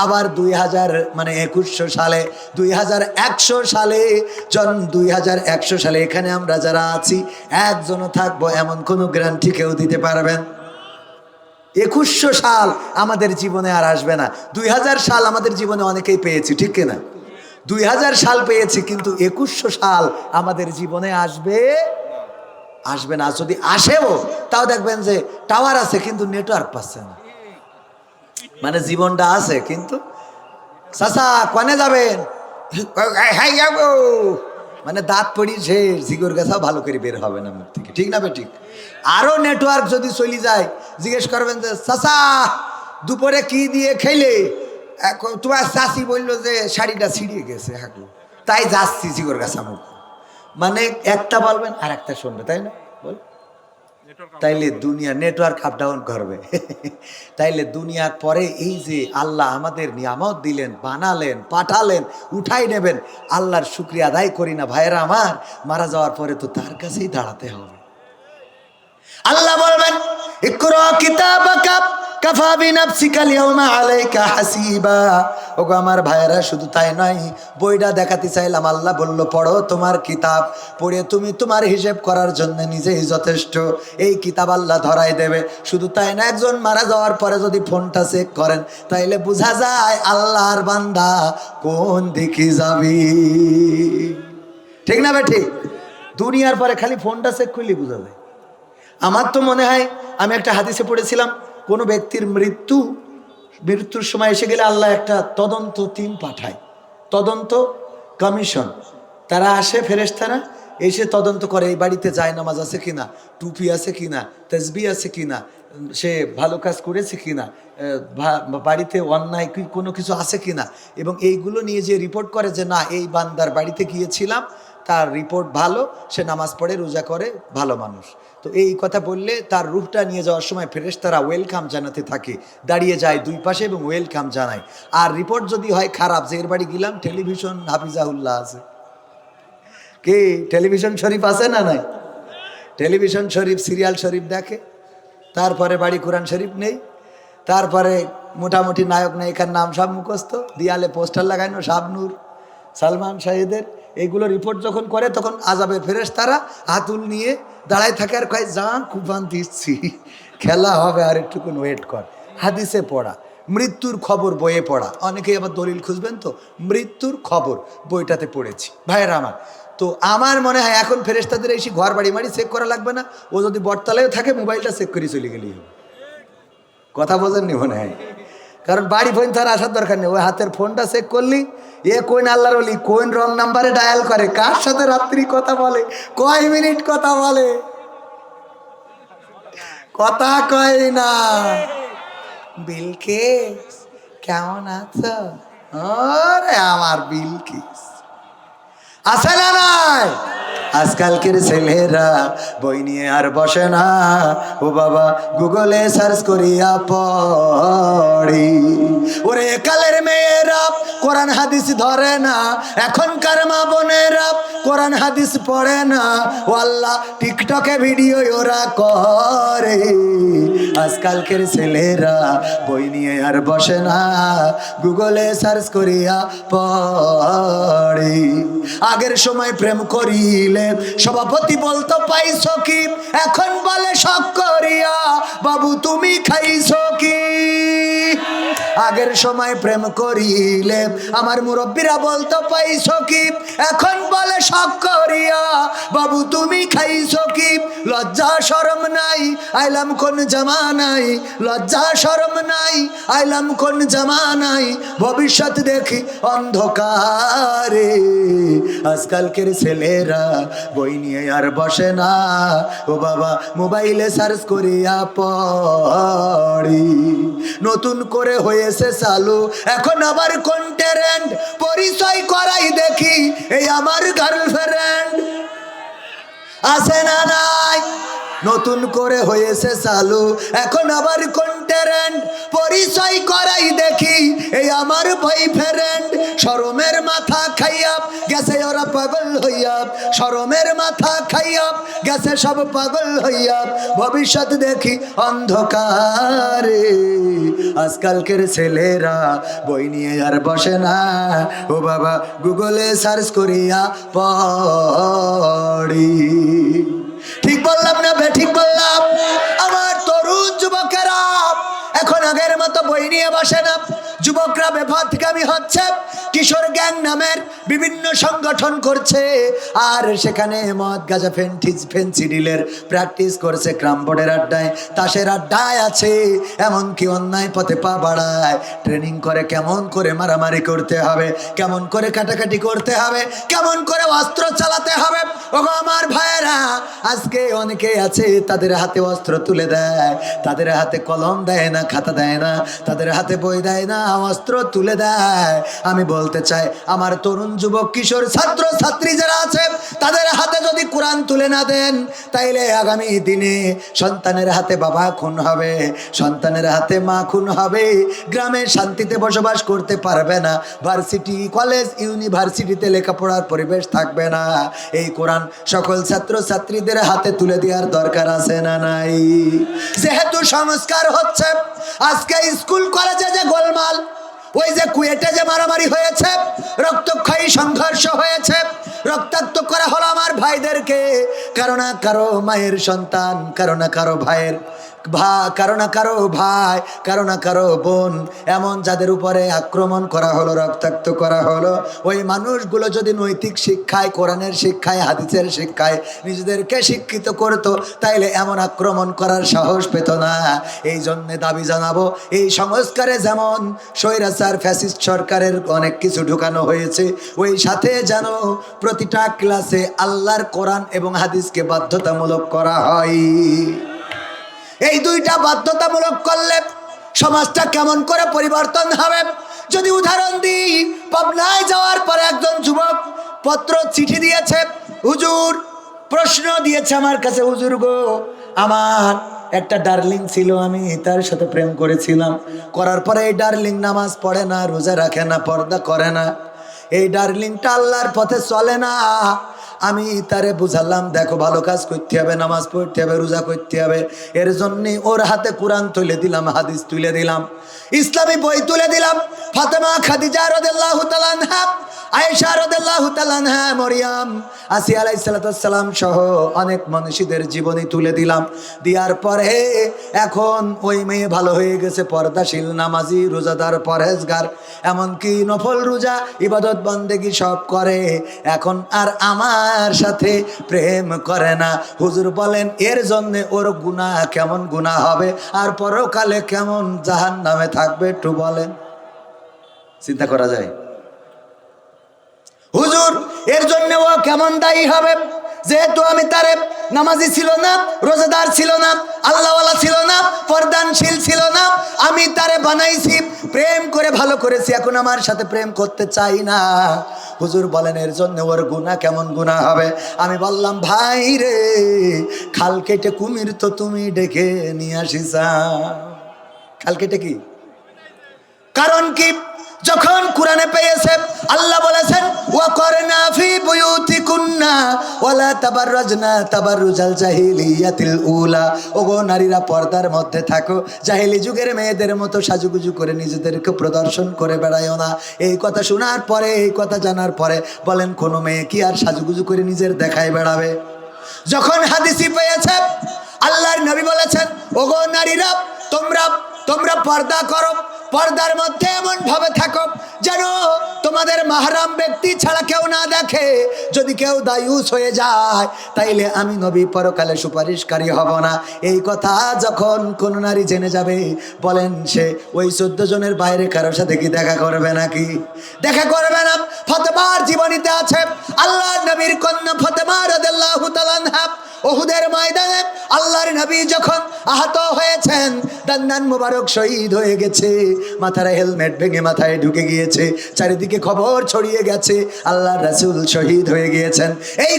আবার 2100 সালে 2100 সালে 2100 সালে এখানে আমরা যারা আছি একজনও থাকবো এমন কোনো গ্যারান্টি কেউ দিতে পারবেন? 2100 সাল আমাদের জীবনে আর আসবে না। 2000 সাল আমাদের জীবনে অনেকেই পেয়েছি, ঠিক কিনা? 2000 সাল পেয়েছি, কিন্তু 2100 সাল আমাদের জীবনে আসবে না। যদি আসেও তাও দেখবেন যে টাওয়ার আছে কিন্তু নেটওয়ার্ক পাচ্ছে না। মানে জীবনটা আছে কিন্তু চাচা কনে যাবেন, মানে দাঁত পড়ি সে জিগর গাছাও ভালো করে বের হবে না মুখ থেকে, ঠিক না ঠিক? আরো নেটওয়ার্ক যদি চলে যায়, জিজ্ঞেস করবেন যে চাচা দুপুরে কি দিয়ে খেলে, তোমার চাচি বললো যে শাড়িটা ছিঁড়িয়ে গেছে, হাঁকু তাই যাচ্ছি জিগর গাছা মুখ। মানে একটা বলবেন আর একটা শুনবে, তাই না? বল, তাইলে দুনিয়া নেটওয়ার্ক আপ ডাউন করবে। তাইলে দুনিয়ার পরে এই যে আল্লাহ আমাদের নিয়ামত দিলেন, বানালেন, পাঠালেন, উঠাই নেবেন, আল্লাহর শুকরিয়া আদায় করি না ভাইরা আমার? মারা যাওয়ার পরে তো তার কাছেই দাঁড়াতে হবে। আল্লাহ বলবেন ইকরা কিতাবাকা কাফা বিনাফসিকা আল-ইয়াওমা আলাইকা হাসিবা। ওগো আমার ভাইরা, শুধু তাই নয়, বইটা দেখাতে চাইলাম। আল্লাহ বলল পড়ো তোমার কিতাব, পড়ে তুমি তোমার হিসেব করার জন্য নিজেই যথেষ্ট। এই কিতাব আল্লাহ ধরাই দেবে। শুধু তাই না, একজন মারা যাওয়ার পরে যদি ফোনটা চেক করেন তাইলে বোঝা যায় আল্লাহর বান্দা কোন দিকে যাবি, ঠিক না বেঠি? দুনিয়ার পরে খালি ফোনটা চেক করলে বোঝা যায়। আমার তো মনে হয় আমি একটা হাদিসে পড়েছিলাম, কোনো ব্যক্তির মৃত্যুর সময় এসে গেলে আল্লাহ একটা তদন্ত টিম পাঠায়, তদন্ত কমিশন। তারা আসে, ফেরেশতারা এসে তদন্ত করে এই বাড়িতে যায় নামাজ আছে কিনা, টুপি আছে কিনা, তসবি আছে কিনা, সে ভালো কাজ করেছে কিনা, বাড়িতে অন্যায় কোনো কিছু আছে কিনা, এবং এইগুলো নিয়ে যে রিপোর্ট করে যে না এই বান্দার বাড়িতে গিয়েছিলাম, তার রিপোর্ট ভালো, সে নামাজ পড়ে রোজা করে, ভালো মানুষ। তো এই কথা বললে তার রূহটা নিয়ে যাওয়ার সময় ফেরেশতারা ওয়েলকাম জানাতে থাকে, দাঁড়িয়ে যায় দুই পাশে এবং ওয়েলকাম জানায়। আর রিপোর্ট যদি হয় খারাপ, যে এর বাড়ি গেলাম টেলিভিশন হাফিজাহুল্লাহ আছে, কি টেলিভিশন শরীফ আছে না নাই, টেলিভিশন শরীফ সিরিয়াল শরীফ দেখে, তারপরে বাড়ি কোরআন শরীফ নেই, তারপরে মোটামুটি নায়ক নায়িকার নাম সব মুখস্থ, দিয়ালে পোস্টার লাগানো শাবনূর সালমান শাহেদের, এইগুলো রিপোর্ট যখন করে তখন আজাবের ফেরেশতারা হাতুল নিয়ে দাঁড়ায় থাকে আর কয় যা কুপান দিচ্ছি, খেলা হবে আর একটুকুন ওয়েট কর। হাদিসে পড়া, মৃত্যুর খবর বইয়ে পড়া, অনেকেই আবার দলিল খুঁজবেন তো, মৃত্যুর খবর বইটাতে পড়েছি ভাইয়েরা আমার। তো আমার মনে হয় এখন ফেরেশতাদের এসে ঘর বাড়ি মারি চেক করা লাগবে না, ও যদি বটতলায়ও থাকে মোবাইলটা চেক করে চলে গেলেই হবে। কথা বোঝেননি মনে হয়, কারণ বাড়ি ফোন তার আসার দরকার নেই, ওই হাতের ফোনটা চেক করলি, এ কোন আল্লাহর ওলি কোন রং নাম্বারে ডায়াল করে, কার সাথে রাত্রি কথা বলে, কয় মিনিট কথা বলে, কথা কয় না। বিলকিস কেমন আছো? আরে আমার বিলকিস আছে না নাই? আজকালকের ছেলেরা বই নিয়ে আর বসে না, ও বাবা গুগলে সার্চ করিয়া পড়ি। ওরে কালের মেয়েরা কোরআন হাদিস ধরে না, এখনকার মা বোনেরা কোরআন হাদিস পড়ে না, ও আল্লাহ টিকটকে ভিডিও ওরা করে। আজকালকের ছেলেরা বই নিয়ে আর বসে না, গুগলে সার্চ করিয়া পড়ি। আগের সময় প্রেম করিলে সভাপতি বলতো পাইছো কি, এখন বলে শখ করিয়া বাবু তুমি খাইছো কি। আগের সময় প্রেম করিলে আমার মুরব্বীরা বলতো পাইছো কি, এখন বলে শখ করিয়া বাবু তুমি খাইছো কি। লজ্জা শরম নাই আইলাম কোন জামানাই, লজ্জা শরম নাই আইলাম কোন জামানাই, ভবিষ্যৎ দেখি অন্ধকারে। আজকালকের ছেলেরা বই নিয়ে আর বসে না, ও বাবা মোবাইলে সার্চ করিয়া পড়ি। নতুন করে হয়েছে চালু এখন আবার কোন ট্রেন্ড, পরিচয় করাই দেখি এই আমার গার্লফ্রেন্ড, আছে না নাই? নতুন করে হয়েছে চালু এখন আবার কোন ট্রেন্ড, পরিচয় করাই দেখি এই আমার বয়ফ্রেন্ড। শরমের মাথা খাইয়া গেছে ওরা পাগল হইয়া, শরমের মাথা খাইয়া গেছে সব পাগল হইয়া, ভবিষ্যৎ দেখি অন্ধকারে। আজকালকের ছেলেরা বই নিয়ে আর বসে না, ও বাবা গুগলে সার্চ করিয়া পড়ি। ঠিক বললাম না ঠিক বললাম? আমার তরুণ যুবকেরা এখন আগের মতো বই নিয়ে বসে না, যুবকরা বেপথগামী হচ্ছে, কিশোর গ্যাং নামের বিভিন্ন সংগঠন করছে, আর সেখানে মদ গাঁজা ফেন্সিডিলের প্র্যাকটিস করছে, ক্রাম বোর্ডের আড্ডায় তাসের আড্ডায় আছে, এমনকি অন্যায় পথে পা বাড়ায়, ট্রেনিং করে কেমন করে মারামারি করতে হবে, কেমন করে কাটাকাটি করতে হবে, কেমন করে অস্ত্র চালাতে হবে। ও আমার ভাইয়েরা, আজকে অনেকে আছে তাদের হাতে অস্ত্র তুলে দেয়, তাদের হাতে কলম দেয় না, খাতা দেয় না, তাদের হাতে বই দেয় না, অস্ত্র তুলে দেয়। আমি বলতে চাই আমার তরুণ যুবক কিশোর ছাত্র ছাত্রী যারা আছে তাদের হাতে যদি কোরআন তুলে না দেন, তাইলে আগামী দিনে সন্তানের হাতে বাবা খুন হবে, সন্তানের হাতে মা খুন হবে, গ্রামে শান্তিতে বসবাস করতে পারবে না, ভার্সিটি কলেজ ইউনিভার্সিটিতে লেখাপড়ার পরিবেশ থাকবে না। এই কোরআন সকল ছাত্র ছাত্রীদের হাতে তুলে দেওয়ার দরকার আছে না নাই? যেহেতু সংস্কার হচ্ছে, আজকে স্কুল কলেজে যে গোলমাল, ওই যে কুয়েটে যে মারামারি হয়েছে, রক্তক্ষয়ী সংঘর্ষ হয়েছে, রক্তাক্ত করা হলো আমার ভাইদেরকে, কারো না কারো মায়ের সন্তান, কারো না কারো ভাইয়ের, কারো না কারো ভাই, কারো না কারো বোন, এমন যাদের উপরে আক্রমণ করা হলো, রক্তাক্ত করা হলো, ওই মানুষগুলো যদি নৈতিক শিক্ষায়, কোরআনের শিক্ষায়, হাদিসের শিক্ষায় নিজেদেরকে শিক্ষিত করতো, তাইলে এমন আক্রমণ করার সাহস পেত না। এই জন্যে দাবি জানাবো, এই সংস্কারে যেমন স্বৈরাচার ফ্যাসিস্ট সরকারের অনেক কিছু ঢুকানো হয়েছে, ওই সাথে যেন প্রতিটা ক্লাসে আল্লাহর কোরআন এবং হাদিসকে বাধ্যতামূলক করা হয়। এই দুইটা বাধ্যতামূলক করলে সমাজটা কেমন করে পরিবর্তন হবে? যদি উদাহরণ দিই, পাবনায় যাওয়ার পরে একজন যুবক পত্র চিঠি দিয়েছে, হুজুর প্রশ্ন দিয়েছে আমার কাছে, হুজুর গো, আমার একটা ডার্লিং ছিল, আমি তার সাথে প্রেম করেছিলাম, করার পরে এই ডার্লিং নামাজ পড়ে না, রোজা রাখে না, পর্দা করে না, এই ডার্লিংটা আল্লাহর পথে চলে না। আমি তারে বুঝালাম, দেখো ভালো কাজ করতে হবে, নামাজ পড়তে হবে, রোজা করতে হবে, এর জন্যে ওর হাতে কোরআন তুলে দিলাম, হাদিস তুলে দিলাম, ইসলামী বই তুলে দিলাম, ফাতেমা, খাদিজা রাদিয়াল্লাহু তাআলা আনহা, আয়েশা রাদিয়াল্লাহু তাআলা আনহা, মরিয়ম, আসিয়া আলাইহিস সালাম সহ অনেক মানুষদের জীবনী তুলে দিলাম। দেওয়ার পরে এখন ওই মেয়ে ভালো হয়ে গেছে, পর্দাশীল, নামাজি, রোজাদার, পরহেজগার, এমনকি নফল রোজা, ইবাদত বন্দেগী সব করে, এখন আর আমার সাথে প্রেম করে না। হুজুর বলেন এর জন্যে ওর গুনাহ কেমন গুনাহ হবে, আর পরকালে কেমন জাহান্নামে থাকবে, একটু বলেন, চিন্তা করা যায়? হুজুর এর জন্য ও কেমন দায়ী হবে, যেহেতু আমি তারে নামাজি ছিল না, রোজাদার ছিল না, আল্লাহওয়ালা ছিল না, পর্দানশীল ছিল না, আমি তারে বানাইছি, প্রেম করে ভালো করেছি, এখন আমার সাথে প্রেম করতে চাই না। হুজুর বলেন এর জন্য ওর গুনাহ কেমন গুনাহ হবে? আমি বললাম, ভাই রে, খাল কেটে কুমির তো তুমি ডেকে নিয়ে আসিস। খাল কেটে কি কারণ কি? যখন কোরআনে পেয়েছে আল্লাহ বলেছেন, ওয়াকরনা ফি বুয়ুতিকুন্না ওয়ালা তাবাররাজনা তাবাররুজাল জাহিলিয়াতিল উলা, ওগো নারীরা পর্দার মধ্যে থাকো, জাহেলি যুগের মেয়েদের মতো সাজুগুজু করে নিজেদেরকে প্রদর্শন করে বেড়ায়ও না। এই কথা শোনার পরে, এই কথা জানার পরে বলেন কোনো মেয়ে কি আর সাজুগুজু করে নিজের দেখায় বেড়াবে? যখন হাদিসই পেয়েছে, আল্লাহর নবী বলেছেন, ওগো নারীরা, তোমরা পর্দা করো, পর্দার মধ্যে এমন ভাবে থাকো যেন তোমাদের মাহরাম ব্যক্তি ছাড়া কেউ না দেখে। যদি কেউ দায়ুস হয়ে যায়, তাইলে আমি নবী পরকালে সুপারিশকারী হব না। এই কথা যখন কোন নারী জেনে যাবে, বলেন সে ওই 14 জনের বাইরে কারোর সাথে কি দেখা করবে নাকি? দেখা করবে না। ফাতেমার জীবনীতে আছে, আল্লাহর নবীর কন্যা ফাতেমা রাদিয়াল্লাহু তাআলা আনহা উহুদের ময়দানে আল্লাহর নবী যখন আহত হয়েছেন, দান্দান মুবারক শহীদ হয়ে গেছে, মাথার হেলমেট ভেঙে মাথায় ঢুকে গিয়েছে, চারিদিকে খবর ছড়িয়ে গেছে আল্লাহর রাসূল শহীদ হয়ে গিয়েছেন। এই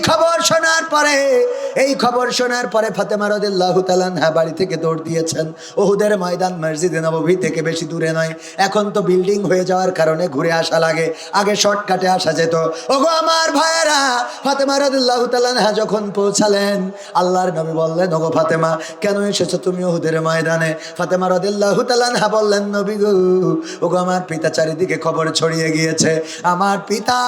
খবর শোনার পরে ফাতেমা রাদিয়াল্লাহু তাআলা আনহা বাড়ি থেকে দৌড় দিয়েছেন। উহুদের ময়দান মসজিদে নববী থেকে বেশি দূরে নয়, এখন তো বিল্ডিং হয়ে যাওয়ার কারণে ঘুরে আসা লাগে, আগে শর্টকাটে আসা যেত। ওগো আমার ভাইয়েরা, ফাতেমা রাদিয়াল্লাহু তাআলা আনহা যখন পৌঁছালেন, আল্লাহর নবী বললেন, ওগো ফাতেমা, কেন এসেছো তুমি উহুদের ময়দানে? ফাতেমা রাদিয়াল্লাহু তাআলা আনহা বললেন, নবী গো, ওগো আমার পিতা চারিদিকে খবর ছড়িয়ে গিয়েছে, আমার পিতা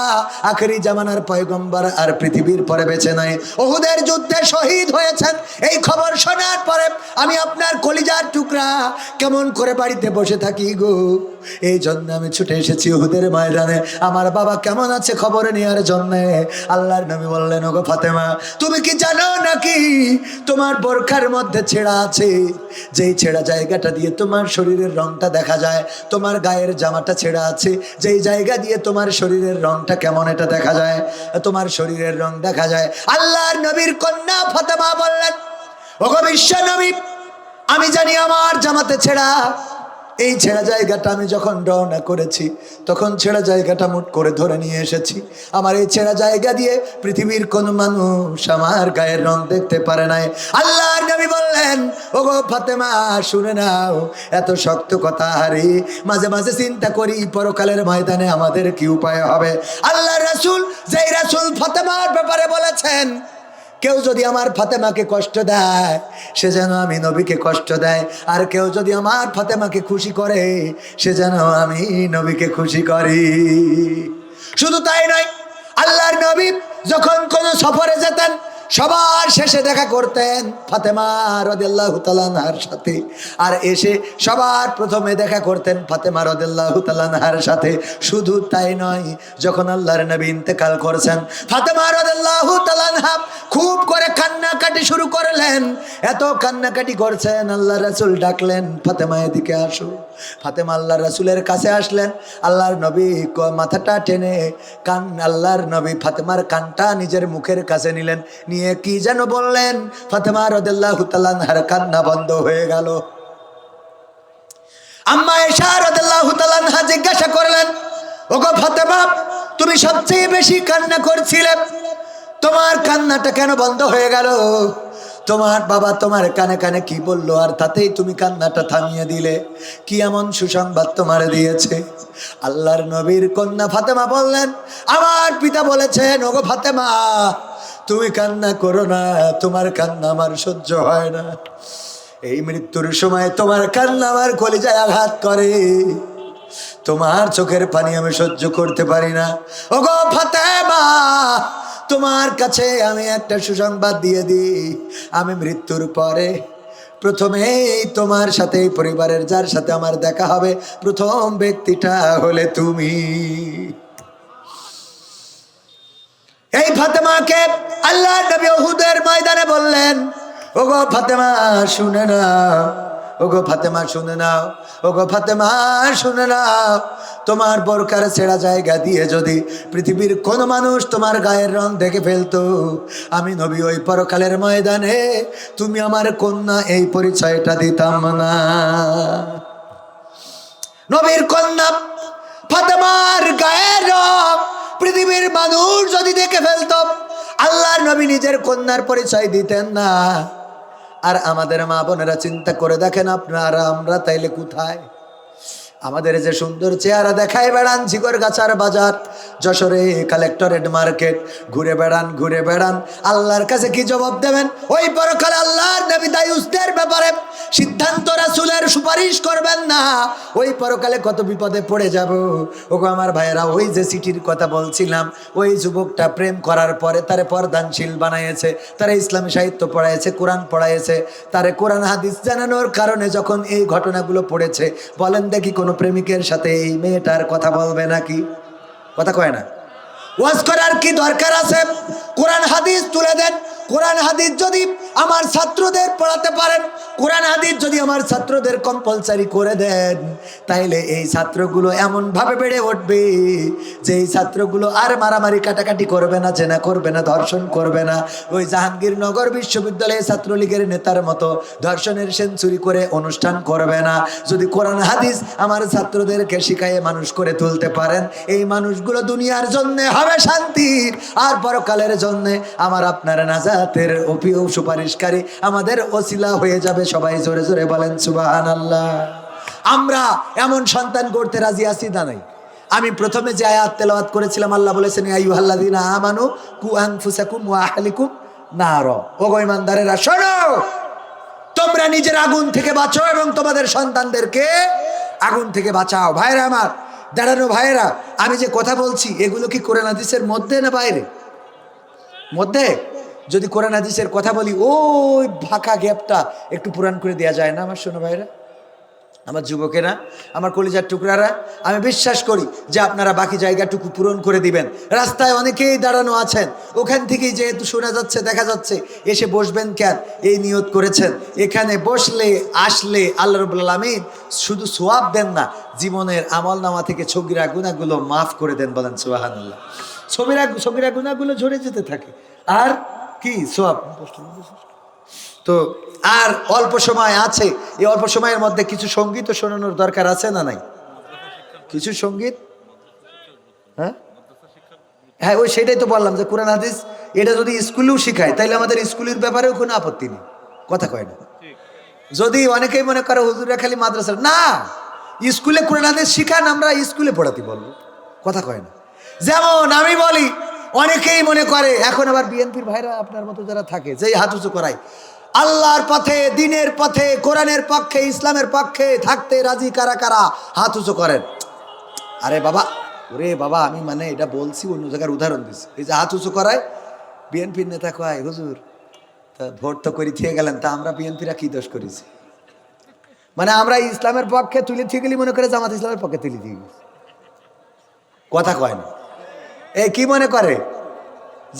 আখেরি জামানার পয়গম্বর, আর পৃথিবীর পরে বেঁচে নাই, উহুদের যুদ্ধে শহীদ হয়েছেন। এই খবর শোনার পরে আমি আপনার কলিজার টুকরা কেমন করে বাড়িতে বসে থাকি গো। এই জন্য আমি ছুটে এসেছি উহুদের ময়দানে, আমার বাবা কেমন আছে খবর নেওয়ার জন্য। আল্লাহর নবী বললেন, ওগো ফাতেমা, তুমি কি জানো নাকি তোমার বোরখার মধ্যে ছেঁড়া আছে? যেই ছেঁড়া জায়গাটা দিয়ে তোমার শরীরের রংটা দেখা যায়, তোমার গায়ের জামাটা ছেঁড়া আছে, যেই জায়গা দিয়ে তোমার শরীরের রংটা কেমন এটা দেখা যায়, তোমার শরীরের রং দেখা যায়। আল্লাহর নবীর কন্যা ফাতেমা বললেন, ওগো বিশ্ব নবী, আমি জানি আমার জামাতে ছেঁড়া। এই ছেঁড়া জায়গাটা আমি যখন রওনা করেছি, তখন ছেঁড়া জায়গাটা মুট করে ধরে নিয়ে এসেছি। আমার এই ছেঁড়া জায়গা দিয়ে পৃথিবীর কোন মানুষ আমার গায়ের রং দেখতে পারে নাই। আল্লাহর নবী বললেন, ওগো ফাতেমা, শুনে নাও, এত শক্ত কথা হারি, মাঝে মাঝে চিন্তা করি পরকালের ময়দানে আমাদের কি উপায় হবে। আল্লাহর রাসূল, যেই রাসূল ফাতেমার ব্যাপারে বলেছেন, কেউ যদি আমার ফাতেমাকে কষ্ট দেয়, সে যেন আমি নবীকে কষ্ট দেয়, আর কেউ যদি আমার ফাতেমাকে খুশি করে, সে যেন আমি নবীকে খুশি করি। শুধু তাই নয়, আল্লাহর নবী যখন কোনো সফরে যেতেন, সবার শেষে দেখা করতেন ফাতেমা রাদিয়াল্লাহু তাআলা আনহার সাথে, আর এসে সবার প্রথমে দেখা করতেন ফাতেমা রাদিয়াল্লাহু তাআলা আনহার সাথে। শুধু তাই নয়, যখন আল্লাহর নবী ইন্তেকাল করেছেন, ফাতেমা রাদিয়াল্লাহু তাআলা আনহা খুব করে কান্নাকাটি শুরু করলেন। এত কান্নাকাটি করছেন, আল্লাহর রাসূল ডাকলেন, ফাতেমা এদিকে আসো। ফাতেমা আল্লাহর রাসূলের কাছে আসলেন। আল্লাহর নবী মাথাটা টেনে আল্লাহর নবী ফাতেমার কানটা নিজের মুখের কাছে নিলেন, নিয়ে কি যেন বললেন। ফাতেমা রাদিয়াল্লাহু তাআলা আনহার কান্না বন্ধ হয়ে গেল। আম্মা আয়েশা রাদিয়াল্লাহু তাআলা আনহা জিজ্ঞাসা করলেন, ওগো ফাতেমা, তুমি সবচেয়ে বেশি কান্না করছিলে, তোমার কান্নাটা কেন বন্ধ হয়ে গেল? তোমার বাবা তোমার কানে কানে কি বললো আর তাতেই তুমি কান্নাটা থামিয়ে দিলে? কি এমন সুসংবাদ তোমার দিয়েছে? আল্লাহর নবীর কন্যা ফাতেমা বললেন, আমার পিতা বলেছেন, ওগো ফাতেমা, তুমি কান্না করো না, তোমার কান্না আমার সহ্য হয় না। এই মৃত্যুর সময় তোমার কান্না আমার কলিজায় আঘাত করে, তোমার চোখের পানি আমি সহ্য করতে পারি না। ওগো ফাতেমা, তোমার কাছে আমি একটা সুসংবাদ দিয়ে দিই, আমি মৃত্যুর পরে প্রথমেই তোমার সাথে, পরিবারের যার সাথে আমার দেখা হবে, প্রথম ব্যক্তিটা হলে তুমি। এই ফাতেমাকে আল্লাহর নবী উহুদের ময়দানে বললেন, ওগো ফাতেমা শুনে নাও, ওগো ফাতেমা শুনে নাও, ওগো ফাতেমা শুনে নাও, তোমার বোরকার ছেঁড়া জায়গা দিয়ে যদি পৃথিবীর কোন মানুষ তোমার গায়ের রং দেখে ফেলতো, আমি নবী ওই পরকালের ময়দানে তুমি আমার কন্যা এই পরিচয়টা দিতাম না। নবীর কন্যা ফাতেমার গায়ের রং পৃথিবীর মানুষ যদি দেখে ফেলতো, আল্লাহর নবী নিজের কন্যার পরিচয় দিতেন না। আর আমাদের মা বোনেরা চিন্তা করে দেখেন, আপনারা আমরা তাইলে কোথায়? আমাদের যে সুন্দর চেহারা দেখায় বেড়ান ঝিকরগাছার বাজার, যশোরে কালেক্টরেট মার্কেট ঘুরে বেড়ান, আল্লাহর কাছে কি জবাব দেবেন? ওই পরকালে আল্লাহর নবী দায়ুসদের ব্যাপারে সিদ্ধান্ত রাসূলের সুপারিশ করবেন না, ওই পরকালে কত বিপদে পড়ে যাব। ওগো আমার ভাইয়েরা, ওই যে সিটির কথা বলছিলাম, ওই যুবকটা প্রেম করার পরে তারে পর্দানশীল বানাইছে, তারে ইসলামী সাহিত্য পড়াইছে, কোরআন পড়াইছে, তারে কোরআন হাদিস জানানোর কারণে যখন এই ঘটনাগুলো পড়েছে, বলেন দেখি কোন প্রেমিকের সাথে এই মেয়েটার কথা বলবে নাকি? কথা কয় না। ওয়াজ করার কি দরকার আছে? কোরআন হাদিস তুলে দেন। কোরআন হাদিস যদি আমার ছাত্রদের পড়াতে পারেন, কোরআন হাদিস যদি আমার ছাত্রদের কম্পালসারি করে দেন, তাইলে এই ছাত্রগুলো এমন ভাবে বেড়ে উঠবে যে এই ছাত্রগুলো আর মারামারি কাটাকাটি করবে না, জেনা করবে না, ধর্ষণ করবে না, ওই জাহাঙ্গীরনগর বিশ্ববিদ্যালয়ে ছাত্রলীগের নেতার মতো ধর্ষণের সেঞ্চুরি করে অনুষ্ঠান করবে না। যদি কোরআন হাদিস আমার ছাত্রদেরকে শিখাইয়ে মানুষ করে তুলতে পারেন, এই মানুষগুলো দুনিয়ার জন্য হবে শান্তির, আর পরকালের জন্য আমার আপনার নাজাতের সুপারিশকারী, আমাদের ওসিলা হয়ে যাবে। সবাই জোরে জোরে বলেন সুবহানাল্লাহ। আমরা এমন সন্তান করতে রাজি আছি না নাই? আমি প্রথমে যে আয়াত তেলাওয়াত করেছিলাম, আল্লাহ বলেছেন ইয়া আইয়ুহাল্লাযীনা আমানু কু আনফুসাকুম ওয়া আহলিকুম নার। ওগো ঈমানদারেরা শোনো, তোমরা নিজের আগুন থেকে বাঁচো এবং তোমাদের সন্তানদেরকে আগুন থেকে বাঁচাও। ভাইরা আমার, দাঁড়ানো ভাইরা, আমি যে কথা বলছি এগুলো কি কোরআন হাদিসের মধ্যে না বাইরে? মধ্যে। যদি কোরআন হাদিসের কথা বলি, ওই ফাঁকা গ্যাপটা একটু পূরণ করে দেওয়া যায় না আমার শোনো ভাইরা, আমার যুবকেরা, আমার কলিজার টুকরারা? আমি বিশ্বাস করি যে আপনারা বাকি জায়গাটুকু পূরণ করে দিবেন। রাস্তায় অনেকেই দাঁড়ানো আছেন, ওখান থেকেই যেহেতু শোনা যাচ্ছে, দেখা যাচ্ছে, এসে বসবেন কেন? এই নিয়ত করেছেন এখানে বসলে আসলে আল্লাহ রাব্বুল আলামিন শুধু সওয়াব দেন না, জীবনের আমলনামা থেকে ছগিরা গুনাহগুলো মাফ করে দেন। বলেন সুবহানাল্লাহ। ছগিরা গুনাহগুলো ঝরে যেতে থাকে, আর কি সওয়াব। তো আর অল্প সময় আছে, এই অল্প সময়ের মধ্যে কিছু সঙ্গীত শোনানোর দরকার আছে না নাই? কিছু সঙ্গীত, হ্যাঁ হ্যাঁ, ওই সেটাই তো বললাম যে কোরআন হাদিস এটা যদি স্কুলেও শিখায়, তাইলে আমাদের স্কুলের ব্যাপারেও কোনো আপত্তি নেই। কথা কয় না? যদি অনেকেই মনে করে হুজুরা খালি মাদ্রাসা, না, স্কুলে কোরআন হাদিস শিখান, আমরা স্কুলে পড়াতে বলবো। কথা কয় না? যেমন আমি বলি, অনেকেই মনে করে, এখন আবার বিএনপির ভাইরা আপনার মতো যারা থাকে, যেই হাত উঁচু করায়, আল্লাহর পথে, দিনের পথে, কোরআনের পক্ষে, ইসলামের পক্ষে থাকতে রাজি কারা কারা হাত উঁচু করেন? আরে বাবা, ওরে বাবা, আমি মানে এটা বলছি, অন্য জায়গার উদাহরণ দিচ্ছি। এই যে হাত উঁচু করায়, বিএনপির নেতা কয়, হুজুর তা ভোট তো করে থেকে গেলেন, তা আমরা বিএনপিরা কি দোষ করেছি? মানে আমরা ইসলামের পক্ষে তুলে থেকে গেলি মনে করে জামাত ইসলামের পক্ষে তুলে দিয়ে গেছি। কথা কয় না। এই কি মনে করে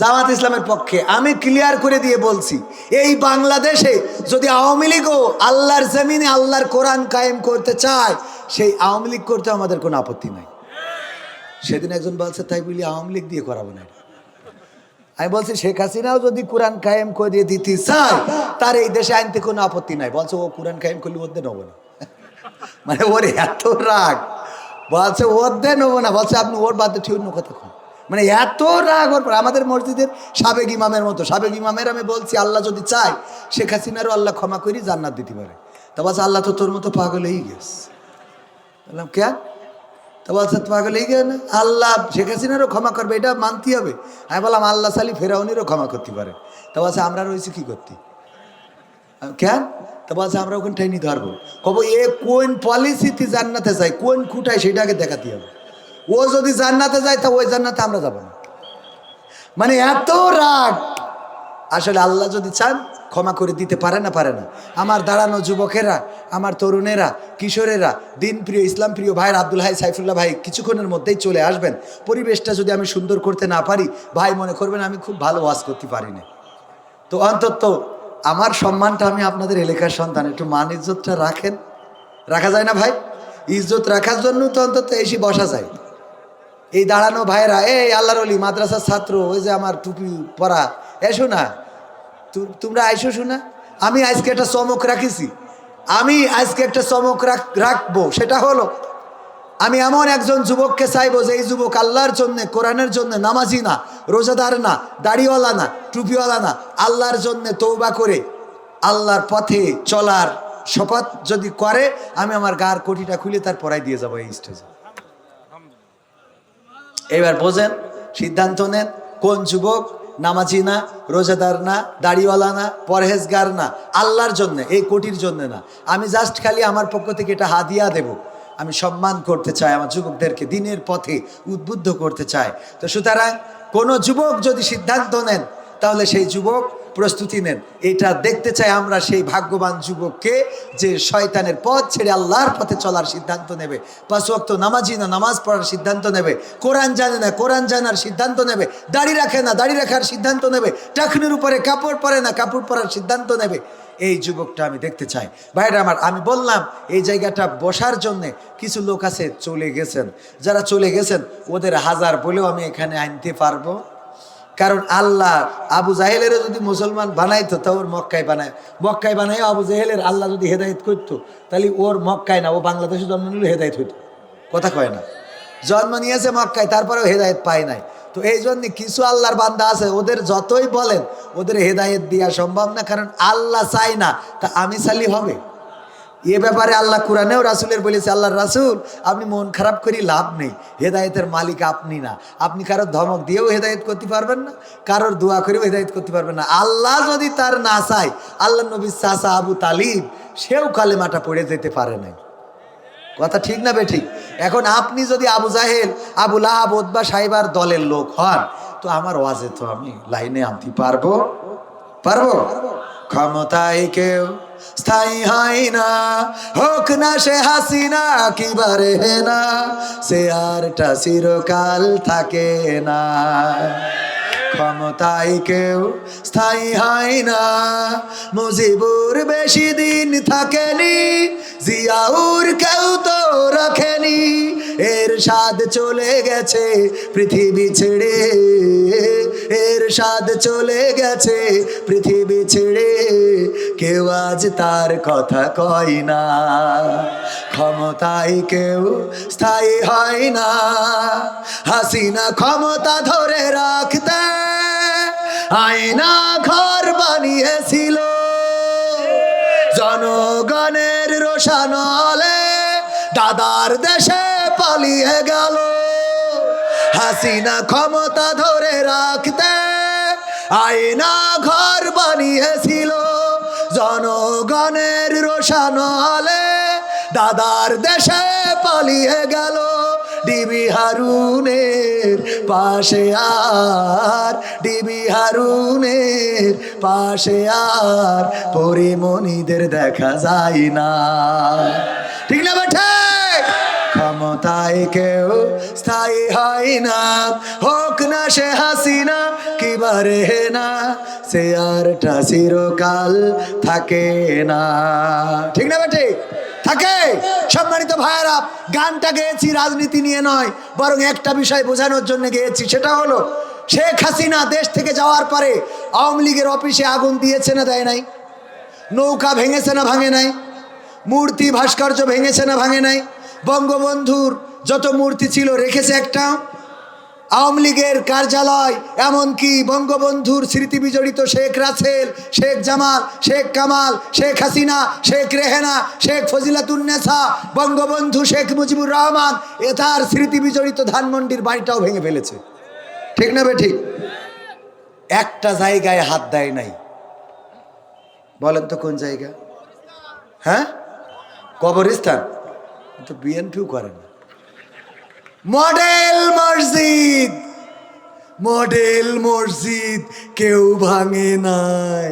জামাত ইসলামের পক্ষে? আমি ক্লিয়ার করে দিয়ে বলছি, এই বাংলাদেশে যদি আওয়ামী লীগও আল্লাহর জমিনে আল্লাহর কোরআন কায়েম করতে চায়, সেই আওয়ামী লীগ করতে আমাদের কোনো আপত্তি নাই। সেদিন একজন বলছে তাই বলি আওয়ামী লীগ দিয়ে করাবো না। আমি বলছি শেখ হাসিনাও যদি কোরআন কায়েম করে দিতে চায়, তার এই দেশে আনতে কোনো আপত্তি নাই। বলছে ও কোরআন কায়েম করলে ওদের নেবো না। মানে ওর এত রাগ, বলছে ওদের নেবো না। বলছে আপনি ওর বাদে ঠিক অন্য কথা কন। মানে এত রাগ ওর। আমাদের মসজিদের সাবেক ইমামের মতো। সাবেক ইমামের আমি বলছি আল্লাহ যদি চায় শেখ হাসিনারও আল্লাহ ক্ষমা করি জান্নাত দিতে পারে। তা বলছে আল্লাহ তো তোর মতো পাগল হয়ে গেছে। বললাম কে? তা বলছে পাগল হয়ে গেছে না, আল্লাহ শেখ হাসিনারও ক্ষমা করবে, এটা মানতে হবে। আমি বললাম আল্লাহ সালি ফেরাউনেরও ক্ষমা করতে পারে। তা বলছে আমরা রয়েছি কি করতে? কেন? তা বলছে আমরা ওখানটাই নিয়ে ধরবো। কব এ কোন পলিসিতে জান্নাতে যায়, কোন খুঁটায় সেটাকে দেখাতে হবে। ও যদি জান্নাতে যায় তা ওই জান্নাতে আমরা যাব না। মানে এত রাগ। আসলে আল্লাহ যদি চান ক্ষমা করে দিতে পারে না, পারে না। আমার দাঁড়ানো যুবকেরা, আমার তরুণেরা, কিশোরেরা, দিন প্রিয় ইসলাম প্রিয় ভাইয়ের আব্দুল হাই সাইফুল্লাহ ভাই কিছুক্ষণের মধ্যেই চলে আসবেন। পরিবেশটা যদি আমি সুন্দর করতে না পারি, ভাই মনে করবেন আমি খুব ভালো ওয়াজ করতে পারি না। তো অন্তত আমার সম্মানটা, আমি আপনাদের এলাকার সন্তান, একটু মান ইজ্জতটা রাখেন। রাখা যায় না ভাই? ইজ্জত রাখার জন্য তো অন্তত এসে বসা যায়। এই দাঁড়ানো ভাইরা, এই আল্লাহর ওলি মাদ্রাসার ছাত্র, ওই যে আমার টুপি পরা, এসো না তোমরা আইসো। শোনা, আমি আজকে একটা চমক রাখিছি। আমি আজকে একটা চমক রাখবো। সেটা হলো আমি এমন একজন যুবককে চাইবো যে এই যুবক আল্লাহর জন্যে, কোরআনের জন্য নামাজি না, রোজাদার না, দাড়িওয়ালা না, টুপিওয়ালা না, আল্লাহর জন্যে তওবা করে আল্লাহর পথে চলার শপথ যদি করে, আমি আমার গার কোটিটা খুলে তার পরাই দিয়ে যাবো এই স্টেজে। এবার বোঝেন, সিদ্ধান্ত নেন কোন যুবক নামাজি না, রোজাদার না, দাড়িওয়ালা না, পরহেজগার না, আল্লাহর জন্যে, এই কোটির জন্যে না। আমি জাস্ট খালি আমার পক্ষ থেকে এটা হাদিয়া দেব। আমি সম্মান করতে চাই আমার যুবকদেরকে, দিনের পথে উদ্বুদ্ধ করতে চাই। তো সুতরাং কোনো যুবক যদি সিদ্ধান্ত নেন, তাহলে সেই যুবক প্রস্তুতি নেন। এটা দেখতে চাই আমরা সেই ভাগ্যবান যুবককে যে শয়তানের পথ ছেড়ে আল্লাহর পথে চলার সিদ্ধান্ত নেবে, 5 ওয়াক্ত নামাজি না, নামাজ পড়ার সিদ্ধান্ত নেবে, কোরআন জানে না, কোরআন জানার সিদ্ধান্ত নেবে, দাড়ি রাখে না, দাড়ি রাখার সিদ্ধান্ত নেবে, টাকনির উপরে কাপড় পরে না, কাপড় পরার সিদ্ধান্ত নেবে। এই যুবকটা আমি দেখতে চাই। ভাইরা আমার, আমি বললাম এই জায়গাটা বসার জন্যে কিছু লোক আছে চলে গেছেন। যারা চলে গেছেন ওদের হাজার বলেও আমি এখানে আনতে পারবো। কারণ আল্লাহ আবু জাহেলেরও যদি মুসলমান বানাইতো, তা ওর মক্কায় বানায় আবু জাহেলের আল্লাহ যদি হেদায়েত করতো, তাহলে ওর মক্কায় না, ও বাংলাদেশে জন্ম নিলে হেদায়েত হইতো। কথা কয় না? জন্ম নিয়েছে মক্কায়, তারপরেও হেদায়েত পায় নাই। তো এই জন্য কিছু আল্লাহর বান্দা আছে, ওদের যতই বলেন ওদের হেদায়েত দেওয়া সম্ভব না, কারণ আল্লাহ চাই না। তা আমি চালি হবে? এ ব্যাপারে আল্লাহ কোরআনেও রাসূলের বলেছে, আল্লাহর রাসূল আপনি মন খারাপ করি লাভ নেই, হেদায়েতের মালিক আপনি না। আপনি কারোর ধমক দিয়েও হেদায়েত করতে পারবেন না, কারোর দোয়া করেও হেদায়েত করতে পারবেন না। আল্লাহ যদি তার না চায়, আল্লাহ নবী চাচা আবু তালিব সেও কালেমাটা পড়ে যেতে পারে নাই। কথা ঠিক না বেঠিক? এখন আপনি যদি আবু জাহেল, আবু লাহাব, উতবা সাইবার দলের লোক হন, তো আমার ওয়াজে তো আমি লাইনে আনতে পারবো? ক্ষমতায় কেউ স্থায়ী হয় না, হোক না সে হাসিনা কিবারে না, সে আরটা চিরকাল থাকে না। ক্ষমতায় কেউ স্থায়ী হয় না, মুজিবুর বেশি দিন থাকেনি, জিয়াউর কেউ তো রাখেনি। এরশাদ চলে গেছে পৃথিবী ছেড়ে, এরশাদ চলে গেছে পৃথিবী ছেড়ে, কেউ আজ তার কথা কয় না। ক্ষমতায় কেউ স্থায়ী হয় না, হাসিনা ক্ষমতা ধরে রাখতে আয়না ঘর বানিয়েছিল, জনগণের রোশানলে দাদার দেশে পালিয়ে গেল। হাসিনা ক্ষমতা ধরে রাখতে আয়না ঘর বানিয়েছিল, জনগণের রোশানলে দাদার দেশে পালিয়ে গেল। ডিবি হারুনের পাশে আর, ডিবি হারুনের পাশে আর পরিমণিদের দেখা যায় না। ঠিক না বেঠে? ক্ষমতায় কেউ স্থায়ী হয় না, হোক না সে হাসিনা কিবা রেহেনা, সে আরটা চিরকাল থাকে না। ঠিক না বেঠে? থাকে। সম্মানিত ভাইয়েরা, গানটা গেয়েছি রাজনীতি নিয়ে নয়, বরং একটা বিষয় বোঝানোর জন্য গেয়েছি। সেটা হলো শেখ হাসিনা দেশ থেকে যাওয়ার পরে আওয়ামী লীগের অফিসে আগুন দিয়েছে না দেয় নাই? নৌকা ভেঙেছে না ভাঙে নাই? মূর্তি ভাস্কর্য ভেঙেছে না ভাঙে নাই? বঙ্গবন্ধুর যত মূর্তি ছিল রেখেছে একটা? আওয়ামী লীগের কার্যালয়, এমনকি বঙ্গবন্ধুর স্মৃতি বিজড়িত শেখ রাসেল, শেখ জামাল, শেখ কামাল, শেখ হাসিনা, শেখ রেহেনা, শেখ ফজিলাতুন্নেসা, বঙ্গবন্ধু শেখ মুজিবুর রহমান, এ তার স্মৃতি বিজড়িত ধানমন্ডির বাড়িটাও ভেঙে ফেলেছে। ঠিক না বেঠিক? একটা জায়গায় হাত দেয় নাই। বলেন তো কোন জায়গা? হ্যাঁ, কবরস্থান। তো বিএনপিও করে না। মডেল মসজিদ, মডেল মসজিদ কেউ ভাঙে নাই।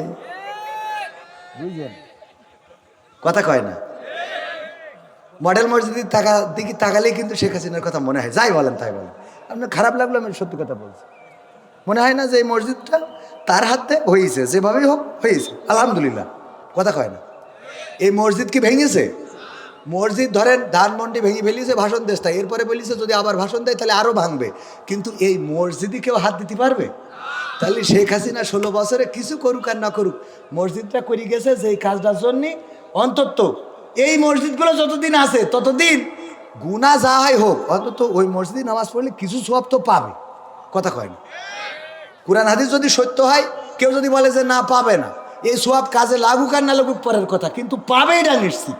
বুঝলেন? কথা কয় না। মডেল মসজিদের দিকে তাকালেই কিন্তু শেখ হাসিনার কথা মনে হয়। যাই বলেন তাই বলেন, আপনার খারাপ লাগলো, আমি সত্যি কথা বলছি। মনে হয় না যে এই মসজিদটা তার হাতে হয়েছে, যেভাবেই হোক হয়েছে, আলহামদুলিল্লাহ। কথা কয় না। এই মসজিদ কি ভেঙেছে? মসজিদ ধরেন ধানমন্ডি ভেঙে ফেলিয়েছে, ভাষণ দেশ তাই, এরপরে বলিছে যদি আবার ভাষণ দেয় তাহলে আরও ভাঙবে। কিন্তু এই মসজিদে কেউ হাত দিতে পারবে? তাহলে শেখ হাসিনা 16 বছরে কিছু করুক আর না করুক, মসজিদটা করে গেছে যেই কাজটার জন্যে, অন্তত এই মসজিদগুলো যতদিন আছে ততদিন গুনাহ যা হয় হোক, অন্তত ওই মসজিদে নামাজ পড়লে কিছু সওয়াব তো পাবে। কথা কয় না। কুরআন হাদিস যদি সত্য হয়, কেউ যদি বলে যে না পাবে না, এই সওয়াব কাজে লাগুক আর না লাগুক পরের কথা, কিন্তু পাবে এটা নিশ্চিত।